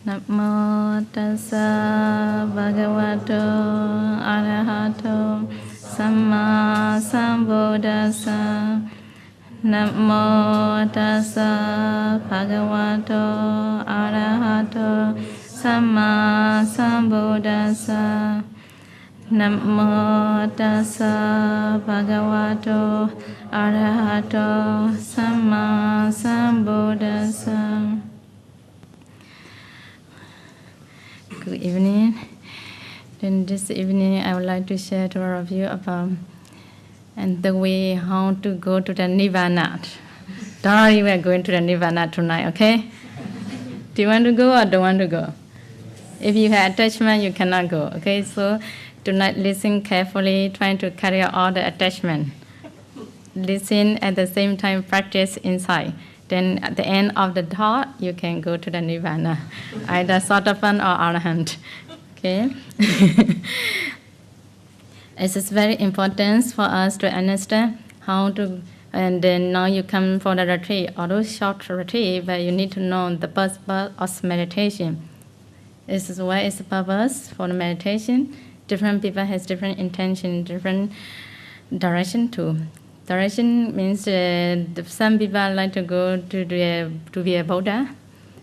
Namo tassa bhagavato arahato samma sambuddhassa. Namo tassa bhagavato arahato samma sambuddhassa. Namo tassa bhagavato arahato samma sambuddhassa. Good evening. Then this evening I would like to share to all of you about and the way how to go to the Nibbana. Don't worry, we are going to the Nibbana tonight, okay? Do you want to go or don't want to go? If you have attachment, you cannot go, okay? So tonight listen carefully, trying to carry out all the attachment. Listen at the same time, practice inside. Then at the end of the thought, you can go to the Nibbana, either Sotapan or Arahant. Okay? It is very important for us to understand how to, and then now you come for the retreat, although short retreat, but you need to know the purpose of meditation. This is what is the purpose for the meditation. Different people has different intention, different direction too. Direction means some people like to go to be a Buddha.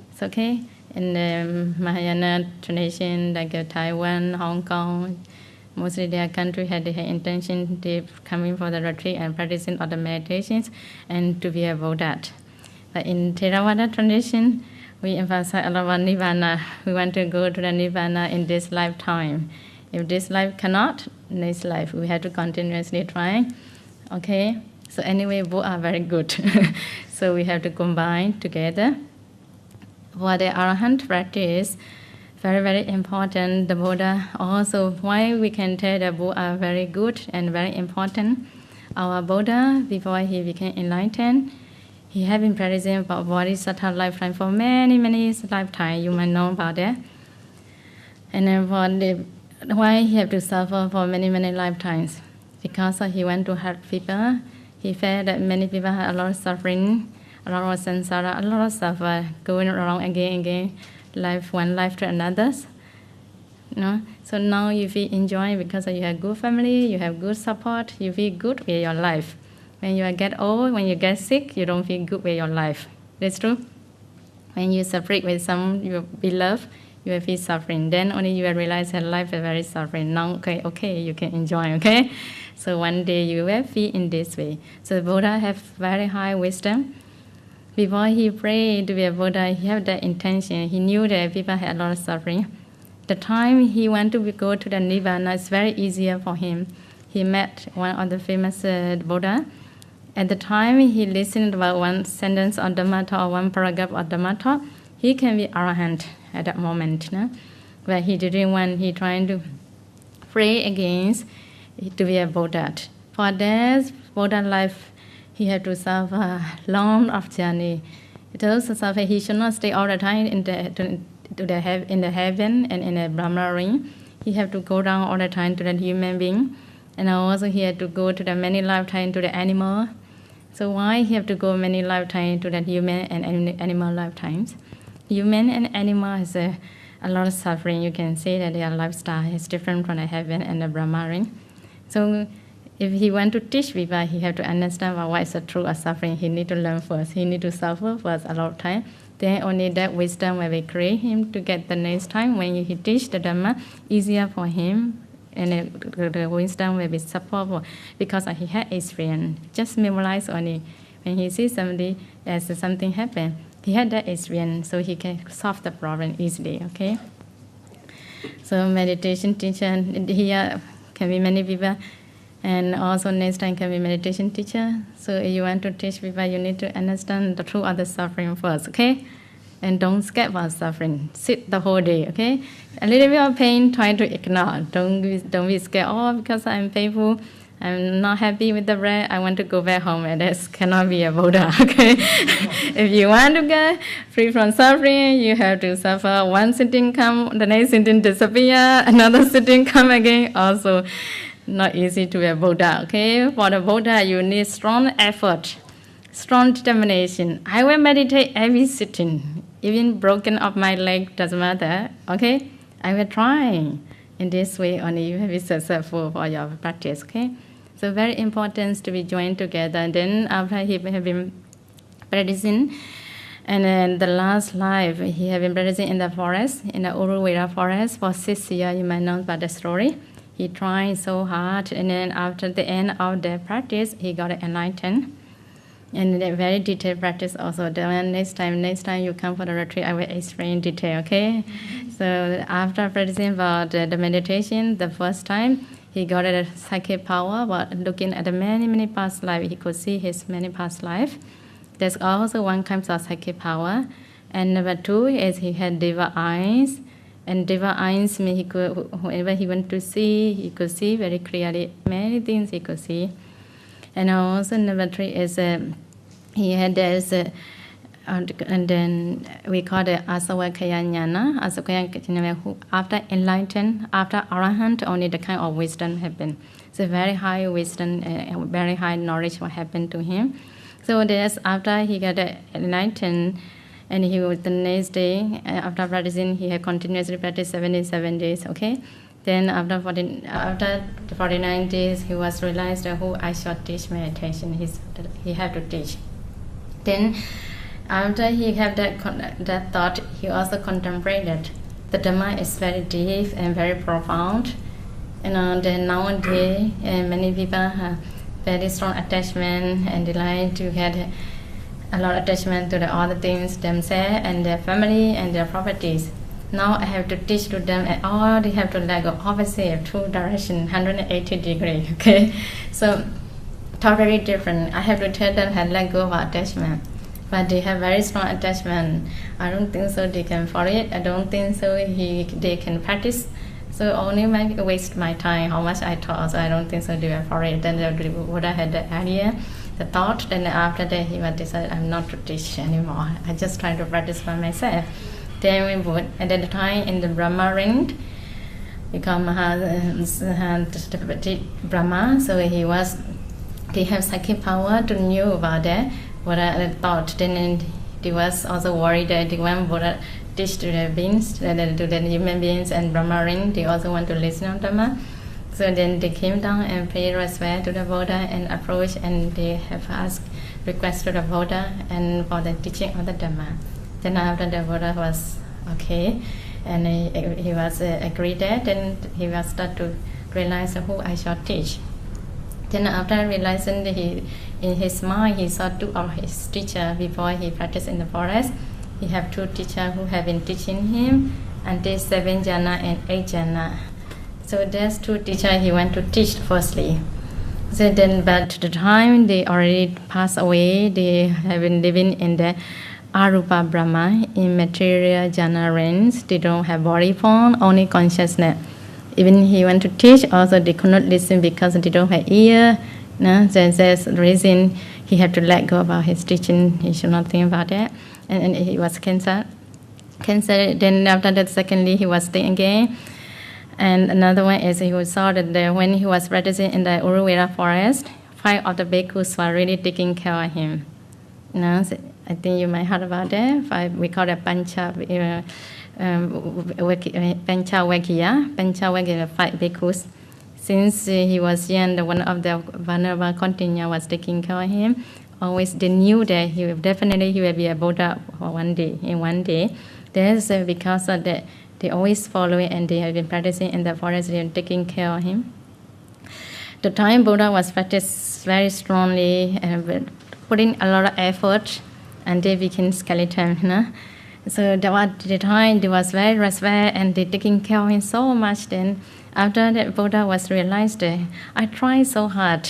It's okay. In the Mahayana tradition, like Taiwan, Hong Kong, mostly their country had the intention to coming for the retreat and practicing all the meditations and to be a Buddha. But in Theravada tradition, we emphasize a lot on Nibbana. We want to go to the Nibbana in this lifetime. If this life cannot, next life we have to continuously try. Okay, so anyway, both are very good. So we have to combine together. For the Arahant practice, very, very important. The Buddha also, why we can tell that both are very good and very important. Our Buddha, before he became enlightened, he had been practicing about bodhisattva lifetime for many, many lifetimes. You might know about that. And then for the, why he have to suffer for many, many lifetimes? Because he went to help people. He felt that many people had a lot of suffering, a lot of samsara, a lot of suffer, going around again and again, life one life to another. You know? So now you feel enjoying because you have good family, you have good support, you feel good with your life. When you get old, when you get sick, you don't feel good with your life. That's true. When you separate with some you beloved, you will feel suffering. Then only you will realize that life is very suffering. Now, okay, you can enjoy, okay? So one day you will feel in this way. So the Buddha have very high wisdom. Before he prayed to be a Buddha, he had that intention. He knew that people had a lot of suffering. The time he went to go to the Nibbana, it's very easier for him. He met one of the famous Buddha. At the time he listened about one sentence of Dhamma talk or one paragraph of Dhamma talk, he can be Arahant at that moment. No? But he didn't want, he trying to pray against to be a Buddha. For that Buddha life, he had to suffer long of journey. It also suffer, he should not stay all the time in the heaven and in the Brahma ring. He had to go down all the time to the human being. And also he had to go to the many lifetimes to the animal. So why he have to go many lifetimes to the human and animal lifetimes? Human and animal has a lot of suffering. You can say that their lifestyle is different from the heaven and the Brahma ring. So if he want to teach people, he have to understand what is the truth of suffering. He need to learn first. He need to suffer first a lot of time. Then only that wisdom will create him to get the next time when he teach the Dhamma, easier for him. And the wisdom will be supportable because he had experience. Just memorize only. When he sees somebody as something happen, he had that experience, so he can solve the problem easily. Okay. So meditation teacher here can be many people, and also next time can be meditation teacher. So if you want to teach people, you need to understand the truth of the suffering first. Okay. And don't scared about suffering. Sit the whole day, okay? A little bit of pain, try to ignore. Don't be scared. Oh, because I'm painful, I'm not happy with the breath, I want to go back home. And that cannot be a Buddha, okay? If you want to get free from suffering, you have to suffer. One sitting come, the next sitting disappear, another sitting come again. Also, not easy to be a Buddha, okay? For the Buddha, you need strong effort, strong determination. I will meditate every sitting. even broken off my leg doesn't matter. Okay, I will try. In this way, only you will be successful for your practice. Okay, so very important to be joined together. And then after he have been practicing, and then the last life he have been practicing in the forest, in the Uruvela forest for 6 years. You might know about the story. He tried so hard, and then after the end of the practice, he got enlightened. And a very detailed practice also. Then next time you come for the retreat, I will explain in detail, okay? So after practicing about the meditation, the first time, he got a psychic power, but looking at the many past life, he could see his many past life. There's also one kind of psychic power. And number 2 is he had diva eyes. And diva eyes means he could, whoever he went to see, he could see very clearly, many things he could see. And also number 3 is he had this, and then we call it Asawakaya Jnana. Asawakaya Jnana, who after enlightened, after Arahant, only the kind of wisdom happened. So very high wisdom, very high knowledge what happened to him. So there's after he got enlightened, and he was the next day, after practicing, he had continuously practiced 77 days, okay? Then after 49 days, he was realized that who I should teach meditation. He had to teach. Then after he had that thought, he also contemplated. The Dhamma is very deep and very profound. And then nowadays, many people have very strong attachment and they like to get a lot of attachment to the other things, themselves and their family and their properties. Now I have to teach to them and all they have to let go opposite, two direction, 180 degrees, okay? So totally different. I have to tell them how to let go of attachment. But they have very strong attachment. I don't think so they can follow it. I don't think so they can practice. So only maybe waste my time, how much I taught. So I don't think so they will follow it. Then the Buddha had the idea, the thought, then after that he was decided I'm not to teach anymore. I just try to practice by myself. Then we would, at the time in the Brahma ring, become Brahma. So they have psychic power to know about that. Buddha thought. Then he was also worried that when Buddha teach to the beings, to the human beings and Brahma ring, they also want to listen to Dhamma. So then they came down and paid respect to the Buddha and approached, and they have asked request to the Buddha and for the teaching of the Dhamma. Then after the Buddha was okay, and he was agreed that, then he was start to realize who I shall teach. Then after realizing that in his mind he saw 2 of his teachers before he practiced in the forest. He have 2 teachers who have been teaching him until 7 jhana and 8 jhana. So there's 2 teachers he went to teach firstly. So then, but the time they already passed away, they have been living in the Arupa Brahma, in material jhana range. They don't have body form, only consciousness. Even he went to teach, also they could not listen because they don't have ear. No? So there's the reason he had to let go about his teaching. He should not think about that. And he was cancer. Then after that, secondly, he was staying again. And another one is he saw that when he was practicing in the Uruvela forest, 5 of the bhikkhus were really taking care of him. You know, so I think you might heard about that. 5, we call it Pancha Vakiya, 5 bhikkhus. Since he was young, one of the Venerable Continua was taking care of him. Always they knew that he will be a Buddha for one day. That's because of that they always follow it and they have been practicing in the forest and taking care of him. The time Buddha was practiced very strongly and putting a lot of effort, and they became skeleton. You know? So the time they was very respect and they taking care of him so much. Then after that Buddha was realized that I tried so hard.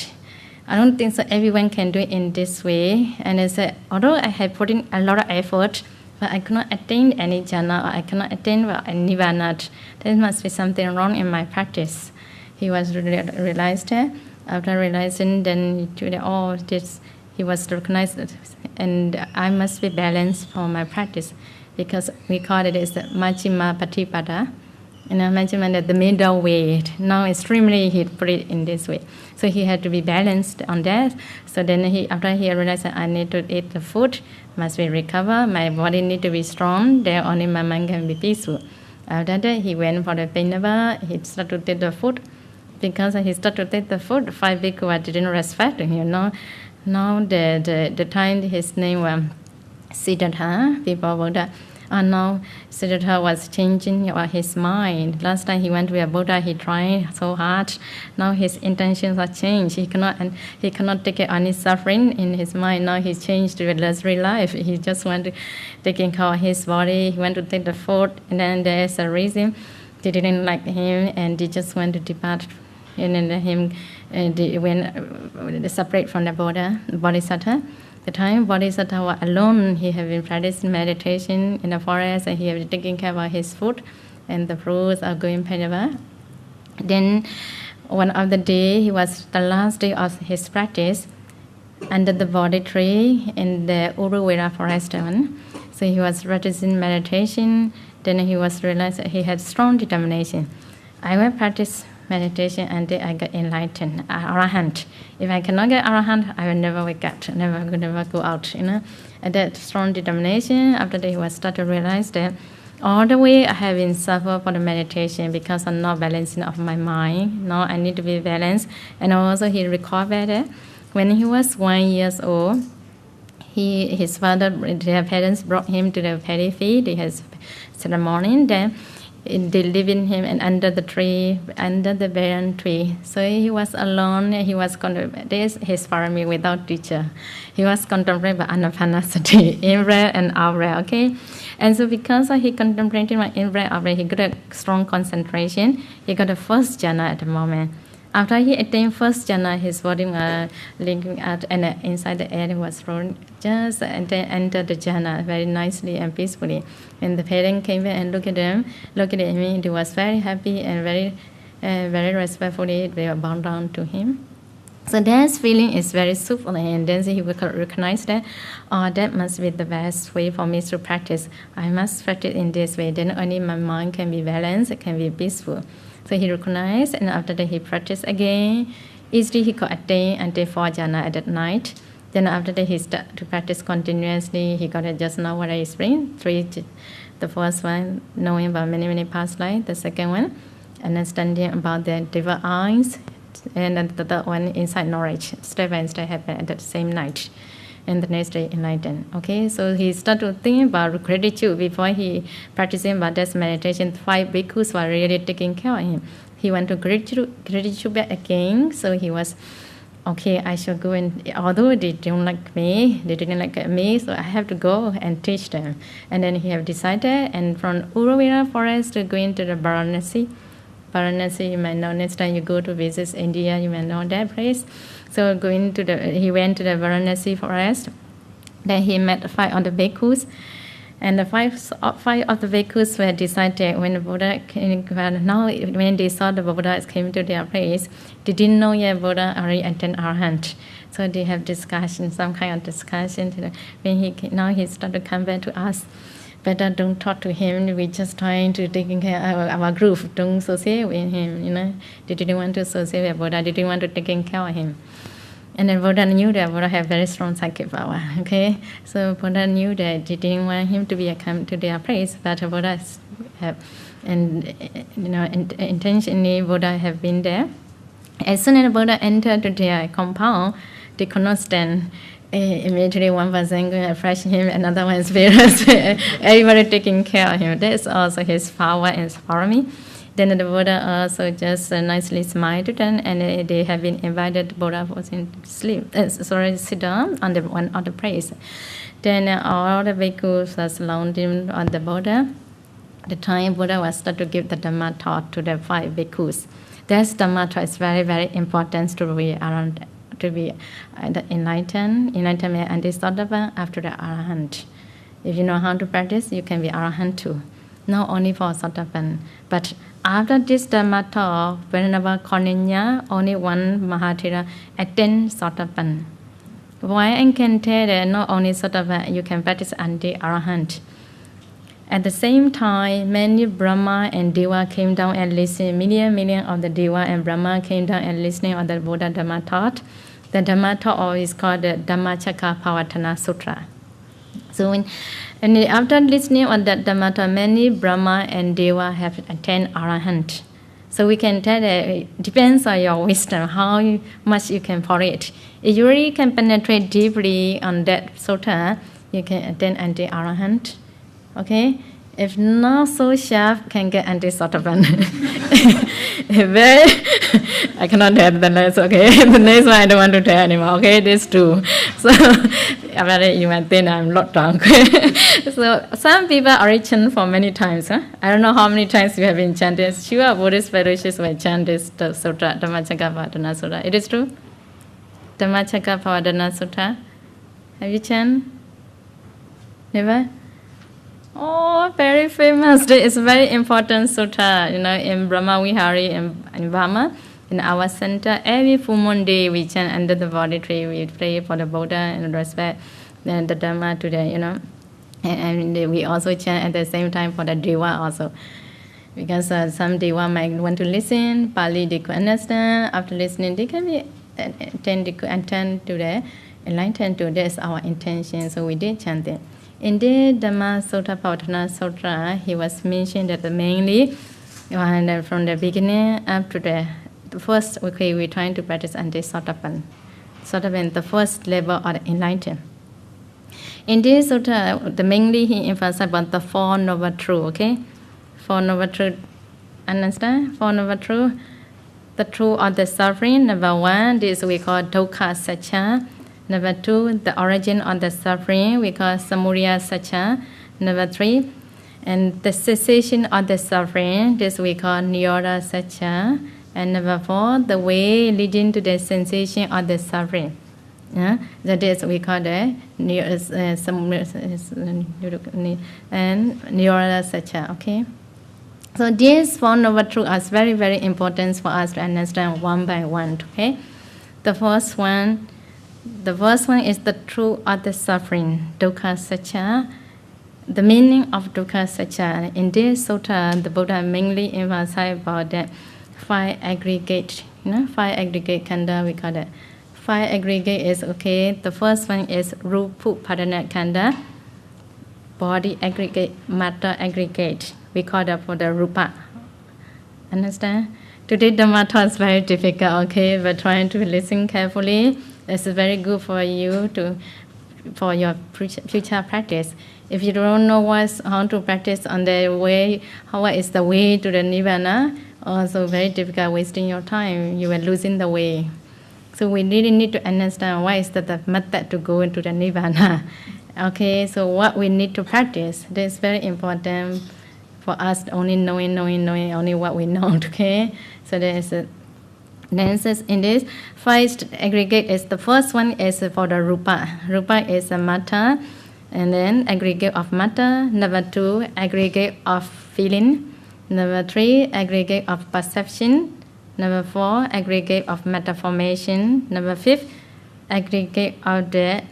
I don't think so everyone can do it in this way. And I said, although I have put in a lot of effort, but I cannot attain any jhana, or I cannot attain Nibbana. There must be something wrong in my practice. He was realized that. After realizing, then he was recognized that, and I must be balanced for my practice, because we call it as the Majjhima Patipada. And I mentioned that the middle weight, now extremely he put it in this way. So he had to be balanced on that. So then after he realized that I need to eat the food, must be recover, my body need to be strong, then only my mind can be peaceful. After that, he went for the Painava, he started to take the food. Because he started to take the food, 5 bhikkhus didn't respect him, Now the time his name was Siddhartha, people were that. And now Siddhartha was changing his mind. Last time he went to a Buddha, he tried so hard. Now his intentions are changed. He cannot take any suffering in his mind. Now he's changed to a luxury life. He just want to take care of his body. He went to take the food, and then there's a reason they didn't like him, and they just want to depart. And then they went separate from the Buddha, Bodhisattva. The time Bodhisattva was alone, he had been practicing meditation in the forest, and he had been taking care of his food and the fruits of going Painava. Then one of the day, it was the last day of his practice, under the Bodhi tree in the Uruvela forest. So he was practicing meditation. Then he was realized that he had strong determination. I will practice meditation until I get enlightened, arahant. If I cannot get arahant, I will never wake up, never go out, And that strong determination, after that he was start to realize that all the way I have been suffer for the meditation because I'm not balancing of my mind. Now I need to be balanced. And also he recovered that when he was 1 year old, his father, their parents brought him to the paddy field. They had ceremony. Then they live in him and under the tree, under the barren tree. So he was alone. He was this his parami without teacher. He was contemplating by anapanasati, in-breath and out-breath. Okay, and so because he contemplated my in-breath, out-breath, he got a strong concentration. He got the first jhana at the moment. After he attained first jhana, his body was linking out, and inside the air was thrown. Just and then entered the jhana very nicely and peacefully. When the parent came back and looked at me, they was very happy and very respectfully. They were bowed down to him. So that feeling is very soothing, and then he will recognize that, that must be the best way for me to practice. I must practice in this way. Then only my mind can be balanced, it can be peaceful. So he recognized, and after that he practiced again. Easily he could attain until 4 jhana at that night. Then after that he started to practice continuously. He got it just now what I explained. 3, the first one, knowing about many past lives. The second one, understanding about the divine eyes. And then the third one, inside knowledge. Step by step happened at the same night. And the next day enlightened. Okay, so he started to think about gratitude before he practicing Buddhist meditation. 5 bhikkhus were really taking care of him. He went to gratitude back again. So he was, okay, I shall go and, although they didn't like me, so I have to go and teach them. And then he have decided, and from Uruvela forest to go into the Varanasi. Varanasi, you might know, next time you go to visit India, you might know that place. So he went to the Varanasi forest. Then he met 5 other bhikkhus. And the 5 of the bhikkhus were decided when the Buddha came. Now, when they saw the Buddha came to their place, they didn't know yet Buddha already attained arahant. So they have discussion, some kind of discussion. Now he started to come back to us. Better don't talk to him. We just trying to taking care of our group. Don't associate with him. They didn't want to associate with Buddha. They didn't want to taking care of him. And then Buddha knew that Buddha had very strong psychic power. Okay, so Buddha knew that they didn't want him to be come to their place, but Buddha have, and intentionally Buddha have been there. As soon as Buddha entered to their compound, they could not stand. Immediately one person going to approach him, another one is fierce. Everybody taking care of him. That's also his power and parami. Then the Buddha also just nicely smiled to them, and they have been invited. Buddha was in sit down on one of the place. Then all the bhikkhus was surrounding on the Buddha. The time Buddha was start to give the Dhamma talk to the 5 bhikkhus. This Dhamma talk is very important to be around. To be enlightenment and Bodhisattva after the arahant. If you know how to practice, you can be arahant too. Not only for Sotapan. But after this Dhamma talk, whenever Koninya, only one Mahathera attained Sotapan. Why I can tell that not only Sotapan, you can practice anti-arahant. At the same time, many Brahma and Deva came down and listened. Million of the Deva and Brahma came down and listening on the Buddha Dhamma thought. The Dhamma thought is called the Dhammacakka Pavattana Sutra. So after listening on that Dhamma thought, many Brahma and Deva have attained Arahant. So we can tell that it depends on your wisdom, how much you can pour it. If you really can penetrate deeply on that sutta, you can attain anti-arahant. Okay? If not so sharp, can get anti-sotapan. I cannot tell the next, okay? The next one I don't want to tell anymore, okay? These two. So, after that you might think I'm not drunk. So, some people are chanted for many times. Huh? I don't know how many times you have been chanted. Sure, Buddhist parishes will chant this sutra, Dhammacakka Pavattana Sutra. It is true? Dhammacakka Pavattana Sutra. Have you chanted? Never? Oh, very famous. It's a very important sutra. You know, in Brahma Vihari in Burma, in our center, every full moon day we chant under the Bodhi tree. We pray for the Buddha and respect the Dhamma today, you know. And we also chant at the same time for the Deva also. Because some Deva might want to listen, Pali they could understand. After listening, they can be attend to the enlightened to this our intention. So we did chant it. In the Dhamma Sutta Pavattana Sutra, he was mentioned that mainly, and from the beginning up to the first, okay, we're trying to practice anti-sotapan. Sotapan, the first level of enlightenment. In this sutta, mainly he emphasized about the Four Noble Truths, okay? Four Noble Truths, understand? Four Noble Truths, the truth of the suffering. Number one, this we call Dukkha Satcha. Number two, the origin of the suffering, we call Samudaya Satcha. Number three, and the cessation of the suffering, this we call Nirodha Satcha. And number four, the way leading to the sensation of the suffering. That is we call the and Nirodha Satcha, okay? So these Four Noble Truths are very, very important for us to understand one by one, okay? The first one is the truth of the suffering, Dukkha Satcha. The meaning of Dukkha Satcha. In this sutta, the Buddha mainly emphasized about the five aggregate, five aggregate khandha, we call that. Five aggregate is, okay, the first one is Rupa Padana Khandha, body aggregate, matter aggregate. We call that for the Rupa. Understand? Today the matter is very difficult, okay, but trying to listen carefully. It's very good for you for your future practice. If you don't know how to practice on the way, what is the way to the Nibbana, also very difficult, wasting your time. You are losing the way. So we really need to understand what is the method to go into the Nibbana. Okay, so what we need to practice. That is very important for us. Only knowing only what we know. Okay, so there is a. Then says in this first aggregate is the first one is for the rupa. Rupa is a matter, and then aggregate of matter. Number two, aggregate of feeling. Number three, aggregate of perception. Number four, aggregate of matter formation. Number fifth, aggregate of the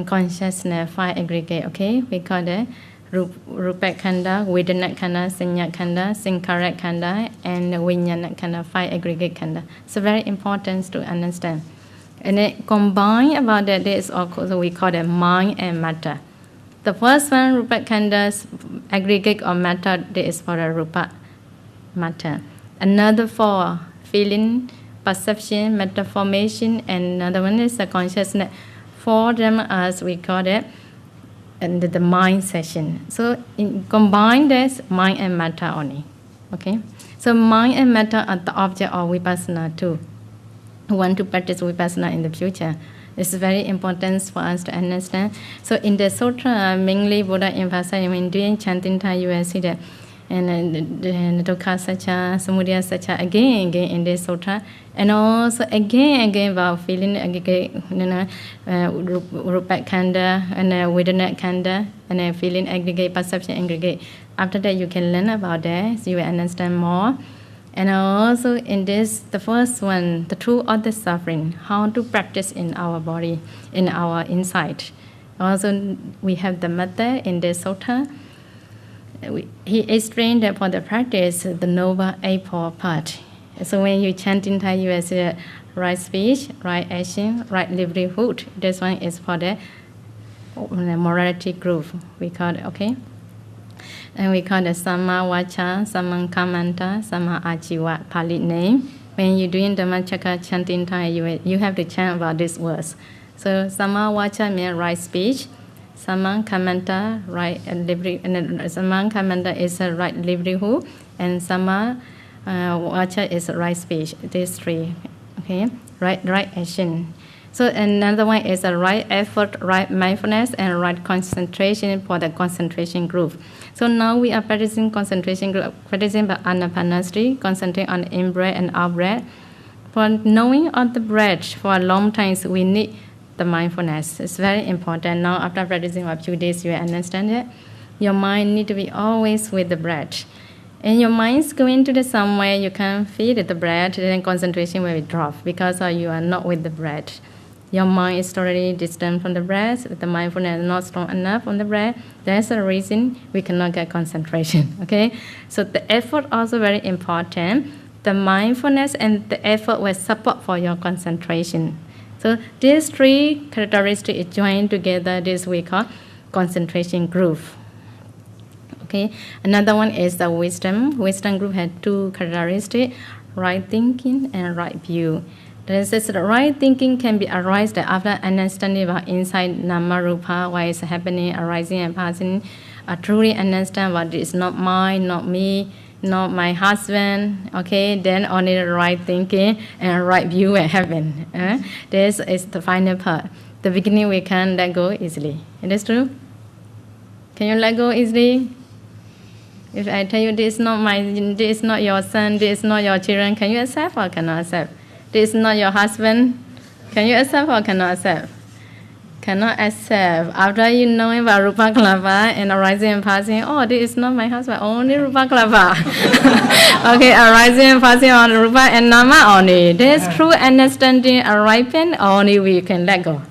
consciousness. Five aggregate. Okay, we call the Rupa Khandha, Vedana Khandha, Sanya Khandha, Sankhara Khandha, and Vijnana Khandha, five aggregate Khandha. So very important to understand. And then combine about that, there is also we call it mind and matter. The first one, Rupa Khandha's aggregate of matter, that is for the Rupa matter. Another four, feeling, perception, matter formation, and another one is the consciousness. For them as we call it, and the mind session. So combine this mind and matter only. Okay. So mind and matter are the object of vipassana too. Who want to practice vipassana in the future? It's very important for us to understand. So in the sutra, mainly Buddha emphasized when doing chanting time, you will see that and the Dukkha Satcha, Samudaya Satcha again in this sutra, and also again about feeling aggregate, Rupa Khandha and Vedana Khandha, and feeling aggregate, perception aggregate. After that, you can learn about that, so you will understand more. And also in this, the first one, the truth of the suffering, how to practice in our body, in our insight. Also, we have the method in this sutta. he explained that for the practice, the Noble Eightfold Path. So when you chant in Thai, you will say right speech, right action, right livelihood. This one is for the morality group. We call it, okay? And we call it Samma Vacha, Samma Kammanta, Samma Ajiva, Pali name. When you're doing Dhammachakra chanting Thai, you have to chant about this verse. So Samma Vacha means right speech. Samma Kammanta, right livelihood. Samma Kammanta is a right livelihood, and Samma Vacha is right speech. These three, okay? Right action. So another one is a right effort, right mindfulness, and right concentration for the concentration group. So now we are practicing concentration group, practicing by Anapanasati, concentrating on in-breath and out-breath. For knowing of the breath for a long time, we need the mindfulness. It's very important. Now after practicing for a few days, you will understand it. Your mind need to be always with the breath. And your mind's going to the somewhere you can feel the breath, then concentration will drop because you are not with the breath. Your mind is totally distant from the breath, the mindfulness is not strong enough on the breath. That's the reason we cannot get concentration, okay? So the effort also very important. The mindfulness and the effort will support for your concentration. So these three characteristics joined together, this we call concentration group. Okay, another one is the wisdom. Wisdom group has two characteristics, right thinking and right view. The right thinking can be arised after understanding about inside Nama Rupa, why it's happening, arising and passing. Truly understand what is not mine, not me, not my husband. Okay, then only the right thinking and right view will happen. This is the final part. The beginning we can let go easily. It is true? Can you let go easily? If I tell you this is not your son, this is not your children, can you accept or cannot accept? This is not your husband. Can you accept or cannot accept? Cannot accept. After you know about Rupa Kalapa and arising and passing, oh, this is not my husband, only Rupa Kalapa. Okay, arising and passing on Rupa and Nama only. This true understanding aripen, only we can let go.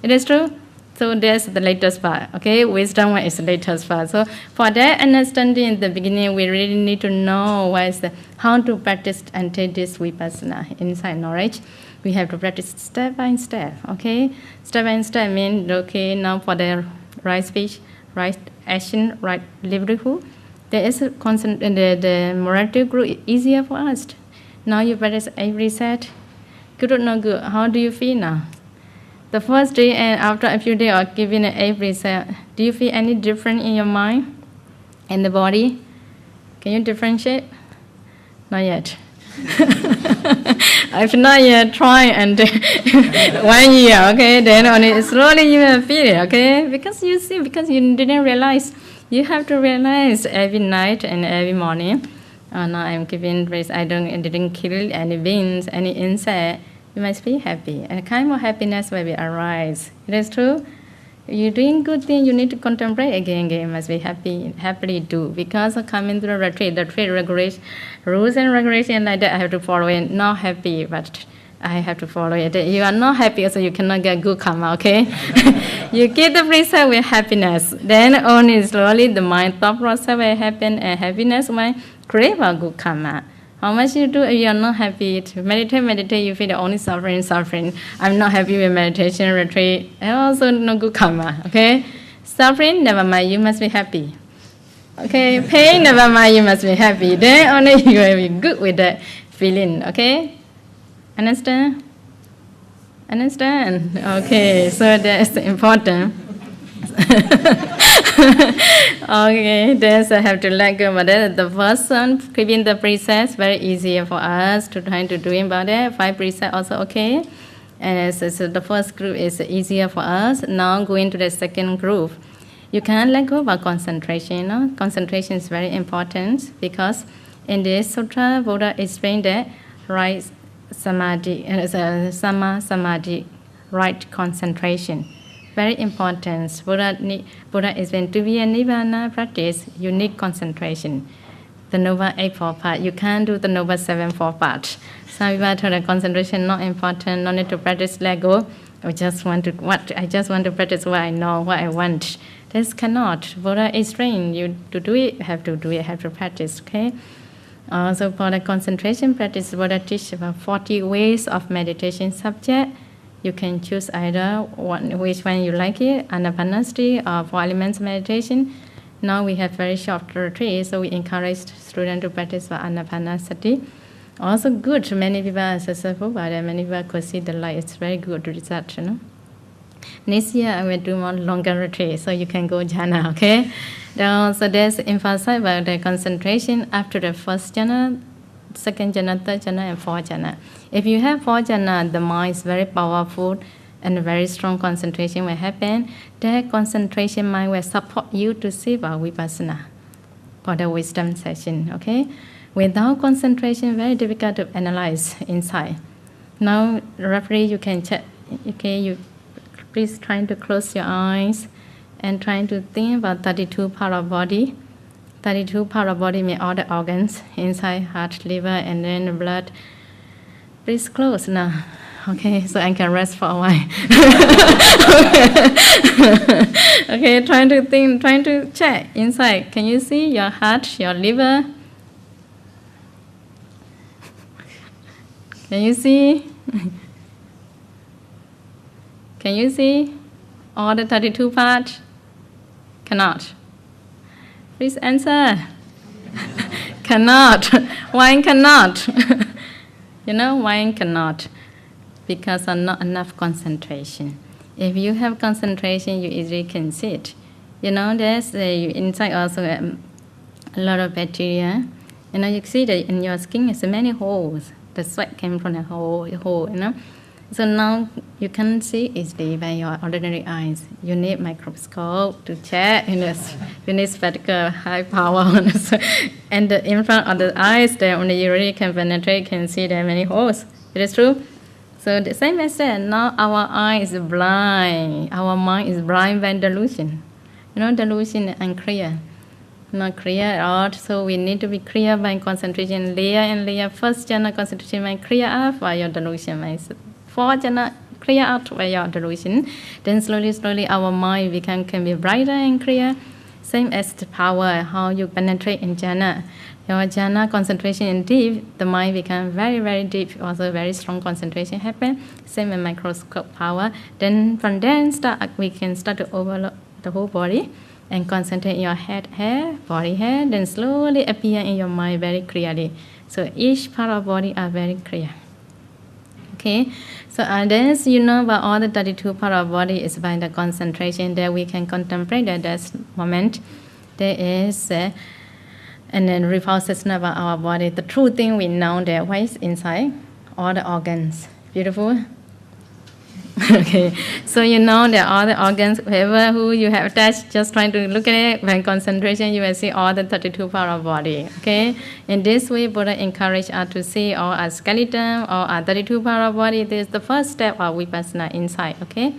It is true? So that's the latest part, okay? Wisdom is the latest part. So for that understanding in the beginning, we really need to know how to practice and take this vipassana, inside knowledge. We have to practice step by step, okay? Step by step means, okay, now for the right speech, right action, right livelihood, there is a constant, the morality group easier for us. Now you practice every set. Good or not good? How do you feel now? The first day and after a few days of giving every set, do you feel any different in your mind and the body? Can you differentiate? Not yet. If not yet, try and 1 year, okay? Then only slowly you will feel it, okay? Because you see, because you didn't realize, you have to realize every night and every morning. Now I'm giving grace. I didn't kill any beings, any insect. You must be happy, and a kind of happiness will arise. It is true. If you're doing good things, you need to contemplate again. You must be happy, happily do. Because of coming to the retreat regulation, rules and regulations like that, I have to follow it. Not happy, but I have to follow it. You are not happy, so you cannot get good karma, okay? You get the precept with happiness. Then only slowly the mind thought process will happen, and happiness will create a good karma. How much you do if you are not happy? To meditate, you feel only suffering. I'm not happy with meditation, retreat. And also no good karma, okay? Suffering, never mind, you must be happy. Okay, pain, never mind, you must be happy. Then only you will be good with that feeling, okay? Understand? Understand? Okay, so that's important. Okay, then I have to let go. But the first one, keeping the precepts, very easy for us to try to do about it. 5 precepts also okay. And so the first group is easier for us. Now going to the second group. You can't let go about concentration. You know? Concentration is very important because in this sutra, Buddha explained that right samadhi, sama samadhi, right concentration. Very important. Buddha is meant to be a Nibbana practice, you need concentration. The Noble Eightfold Path, you can't do the Noble Sevenfold Path. Some people told that concentration not important, no need to practice let go. I just want to practice what I know, what I want. This cannot. Buddha is trained you to do it, have to do it, have to practice, okay? So for the concentration practice, Buddha teach about 40 ways of meditation subject. You can choose either which one you like it, Anapanasati or 4 elements meditation. Now we have very short retreat, so we encourage students to practice for Anapanasati. Also good, many people are successful, but many people could see the light. It's very good result, you know. Next year I will do more longer retreat, so you can go jhana, okay? So there's emphasize about the concentration after the first jhana, second jhana, third jhana, and fourth jhana. If you have 4 jhana, the mind is very powerful and a very strong concentration will happen. That concentration mind will support you to see about vipassana for the wisdom session, okay? Without concentration, very difficult to analyze inside. Now, roughly you can check, okay, you please try to close your eyes and try to think about 32 part of body. 32 part of body mean all the organs inside, heart, liver, and then the blood. Please close now. Okay, so I can rest for a while. Okay, trying to think, trying to check inside. Can you see your heart, your liver? Can you see? Can you see all the 32 parts? Cannot. Please answer. Cannot. Why cannot? You know why cannot? Because of not enough concentration. If you have concentration, you easily can see it. You know, there's inside also a lot of bacteria. You know, you see that in your skin there's many holes. The sweat came from the hole, you know. So now you can see easily by your ordinary eyes. You need microscope to check. You need spectacle, high power. And in front of the eyes, there only you really can penetrate, can see there are many holes. It is true. So the same as that, now our eye is blind. Our mind is blind by delusion. You know, delusion is unclear. Not clear at all. So we need to be clear by concentration, layer and layer. First jhana concentration mind clear out by your delusion mind. Fourth jhana clear out by your delusion. Then slowly our mind can be brighter and clear. Same as the power, how you penetrate in jhana. Your jhana concentration in deep, the mind become very, very deep. Also very strong concentration happen. Same with microscope power. Then from there we can start to overload the whole body and concentrate your head hair, body hair, then slowly appear in your mind very clearly. So each part of body are very clear. Okay, so then you know about all the 32 part of body is by the concentration that we can contemplate at that moment. There is and then repulsion about our body. The true thing we know that what is inside, all the organs. Beautiful. Okay, so you know that all the organs, whoever who you have touched, just trying to look at it, when concentration, you will see all the 32 part of body. Okay, in this way, Buddha encouraged us to see all our skeleton, all our 32 part of body. This is the first step of vipassana inside. Okay,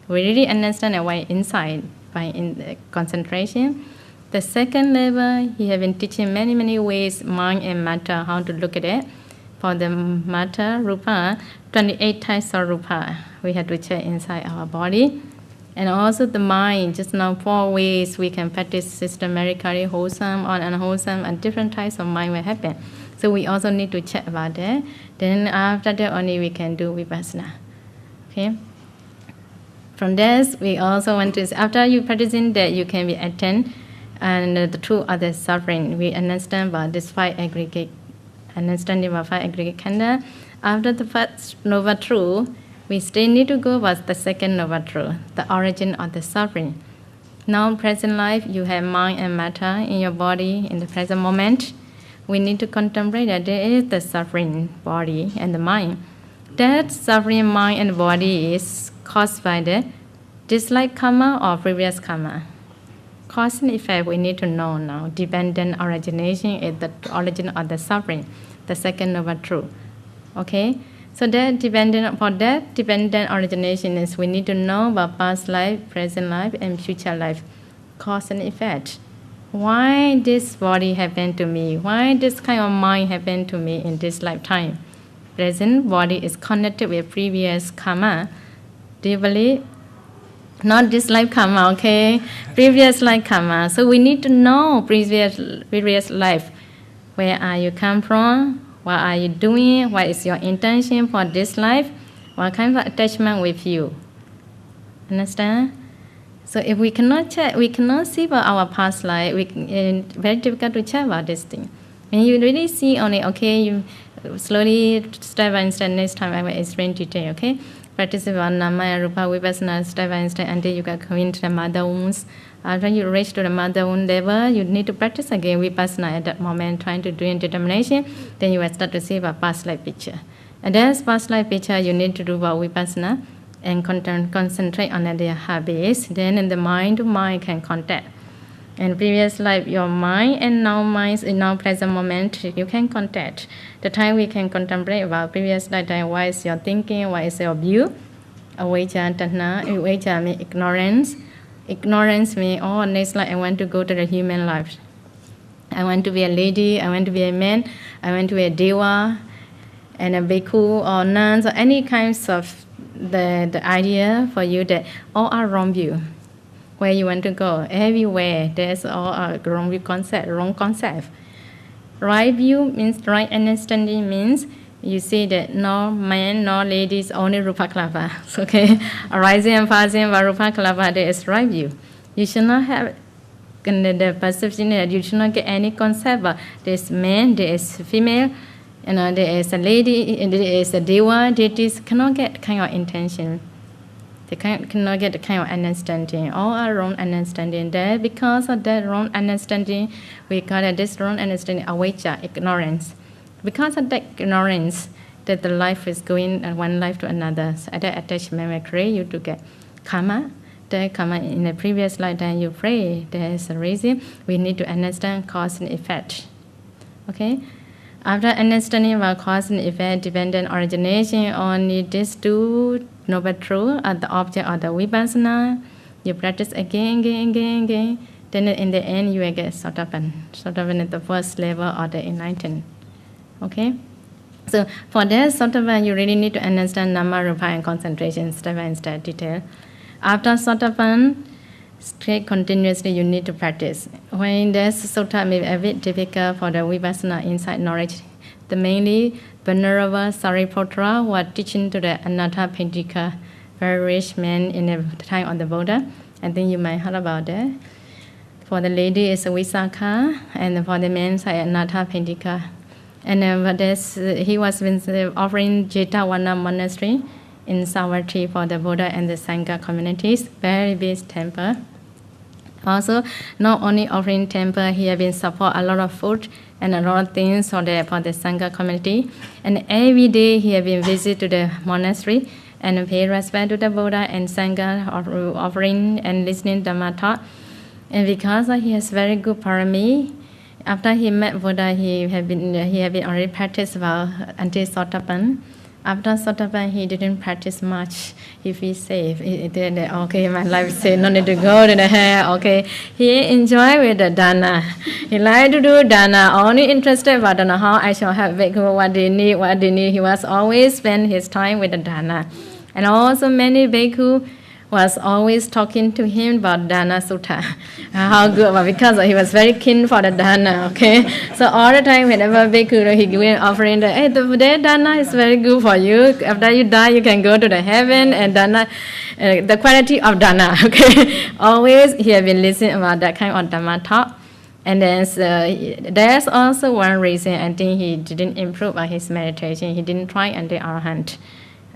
we really understand the way inside by concentration. The second level, he has been teaching many ways, mind and matter, how to look at it. For the matter, rupa, 28 types of rupa we have to check inside our body. And also the mind, just now 4 ways we can practice systematically, wholesome or unwholesome, and different types of mind will happen. So we also need to check about that. Then after that only we can do vipassana. Okay. From this, we also want to, after you practicing that, you can be attentive and the truth of the suffering. We understand about this 5 aggregate, understanding about 5 aggregate khandha. After the first noble truth, we still need to go about the second noble truth, the origin of the suffering. Now, present life, you have mind and matter in your body in the present moment. We need to contemplate that there is the suffering body and the mind. That suffering mind and body is caused by the dislike karma or previous karma. Cause and effect we need to know now. Dependent origination is the origin of the suffering, the second noble truth. Okay? So that dependent origination is we need to know about past life, present life, and future life. Cause and effect. Why this body happened to me? Why this kind of mind happened to me in this lifetime? Present body is connected with previous karma. Do you believe? Not this life karma, okay? Previous life karma. So we need to know previous life. Where are you come from? What are you doing? What is your intention for this life? What kind of attachment with you? Understand? So if we cannot check, we cannot see about our past life. It's very difficult to check about this thing. When you really see only, okay, you slowly, step by step, next time I will explain detail, okay? Practice about Nama and Rupa Vipassana step by step until you get into the mother wounds. After you reach to the mother wound level, you need to practice again Vipassana at that moment, trying to do in determination. Then you will start to see about past life picture. And that's past life picture you need to do about Vipassana and concentrate on their habits. Then in the mind to mind can contact. And previous life, your mind and now minds in now present moment, you can contact. The time we can contemplate about previous lifetime, what is your thinking, what is your view? Avijja, tanha, avijja means ignorance. Ignorance means, oh, next life I want to go to the human life. I want to be a lady, I want to be a man, I want to be a deva, and a bhikkhu or nuns or any kinds of the idea for you that all are wrong view. Where you want to go, everywhere, there's all a wrong view concept, wrong concept. Right view means, right understanding means, you see that no man, no ladies, only Rupa Kalapa. Okay, arising and passing by Rupa Kalapa, there is right view. You should not have the perception that you should not get any concept, but there is man, there is female, there is a lady, there is a deva, deities, cannot get kind of intention. They cannot get the kind of understanding. All are wrong understanding. There, because of that wrong understanding, we call it this wrong understanding avijja, ignorance. Because of that ignorance, that the life is going one life to another. So that attachment will create you to get karma. That karma in the previous lifetime you pray. There is a reason. We need to understand cause and effect. Okay. After understanding about cause and effect, dependent origination, only these two noble truths are the object of the Vipassana. You practice again. Then in the end, you will get Sotapan. Sotapan is the first level of the enlightened. Okay? So for that Sotapan, you really need to understand Nama, Rupa, and concentration, step by step detail. After Sotapan, straight continuously you need to practice. When there's sutta may be a bit difficult for the Vipassana insight knowledge, the mainly Venerable Sariputra was teaching to the Anathapindika, very rich man in the time of the Buddha. I think you might heard about that. For the lady is Visakha, and for the man is Anathapindika. And he was been offering Jetavana monastery in Savatthi for the Buddha and the Sangha communities, very big temple. Also, not only offering temple, he has been support a lot of food and a lot of things for the Sangha community. And every day he has been visit to the monastery and pay respect to the Buddha and Sangha, offering and listening to Dhamma talk. And because he has very good parami, after he met Buddha, he had been already practiced about until Sotapan. After Sotapan, he didn't practice much. He feels safe. Okay, my life is safe, no need to go to the hair. Okay, he enjoy with the dana. He like to do dana. Only interested about dana, how I shall have bhikkhu, what they need. He was always spend his time with the dana. And also many bhikkhu was always talking to him about Dana Sutta. How good, but because he was very keen for the Dana, okay? So all the time, whenever Bhikkhu, he gives offering, hey, the Dana is very good for you. After you die, you can go to the heaven, and Dana, the quality of Dana, okay? Always, he has been listening about that kind of Dhamma talk. And then there's also one reason I think he didn't improve on his meditation. He didn't try until Arahant.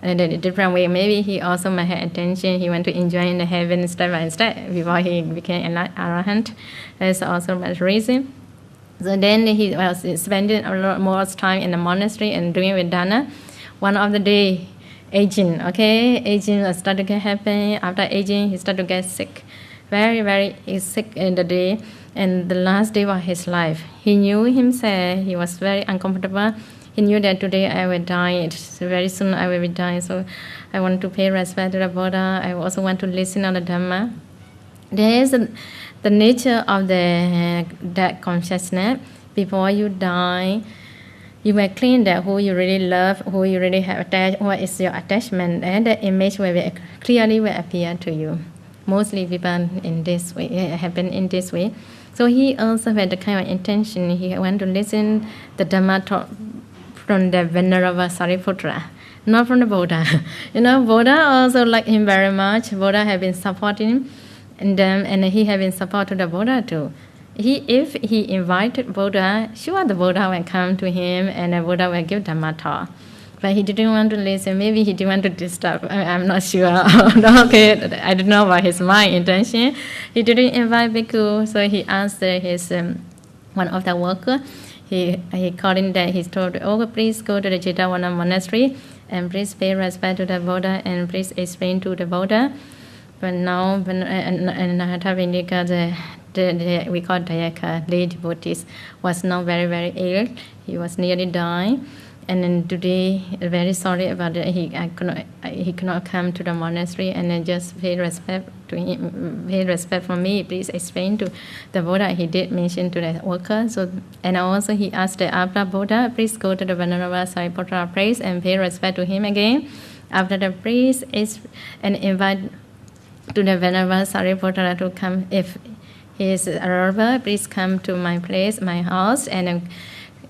In a different way, maybe he also might have intention, he want to enjoy in the heaven step by step before he became an arahant. There's also much reason. So then he was spending a lot more time in the monastery and doing Vedana. One of the day, aging started to get happen. After aging, he started to get sick. Very, very sick in the day. And the last day of his life, he knew himself, he was very uncomfortable. He knew that today I will die, very soon I will be dying, so I want to pay respect to the Buddha. I also want to listen to the Dhamma. There is the nature of that consciousness. Before you die, you will clean that who you really love, who you really have attached, what is your attachment, and the image will clearly will appear to you. Mostly people in this way happen in this way. So he also had the kind of intention. He went to listen the Dhamma talk from the Venerable Sariputra, not from the Buddha. Buddha also liked him very much. Buddha had been supporting him, and he had been supporting the Buddha too. If he invited Buddha, sure the Buddha will come to him and the Buddha will give Dhamma talk. But he didn't want to listen. Maybe he didn't want to disturb. I'm not sure. Okay, I don't know about his mind intention. He didn't invite Bhikkhu, so he asked his one of the worker. He called in that he told, "Oh, please go to the Jetavana monastery and please pay respect to the Buddha and please explain to the Buddha." But now, and we call Dayaka, lay devotees, was now very, very ill. He was nearly dying. And then today, very sorry about it. He could not come to the monastery and then just pay respect to him. Pay respect from me. Please explain to the Buddha. He did mention to the worker. So, and also he asked the after Buddha, please go to the Venerable Sariputra place and pay respect to him again. After the priest and invite to the Venerable Sariputra to come. If he is available, please come to my place, my house, and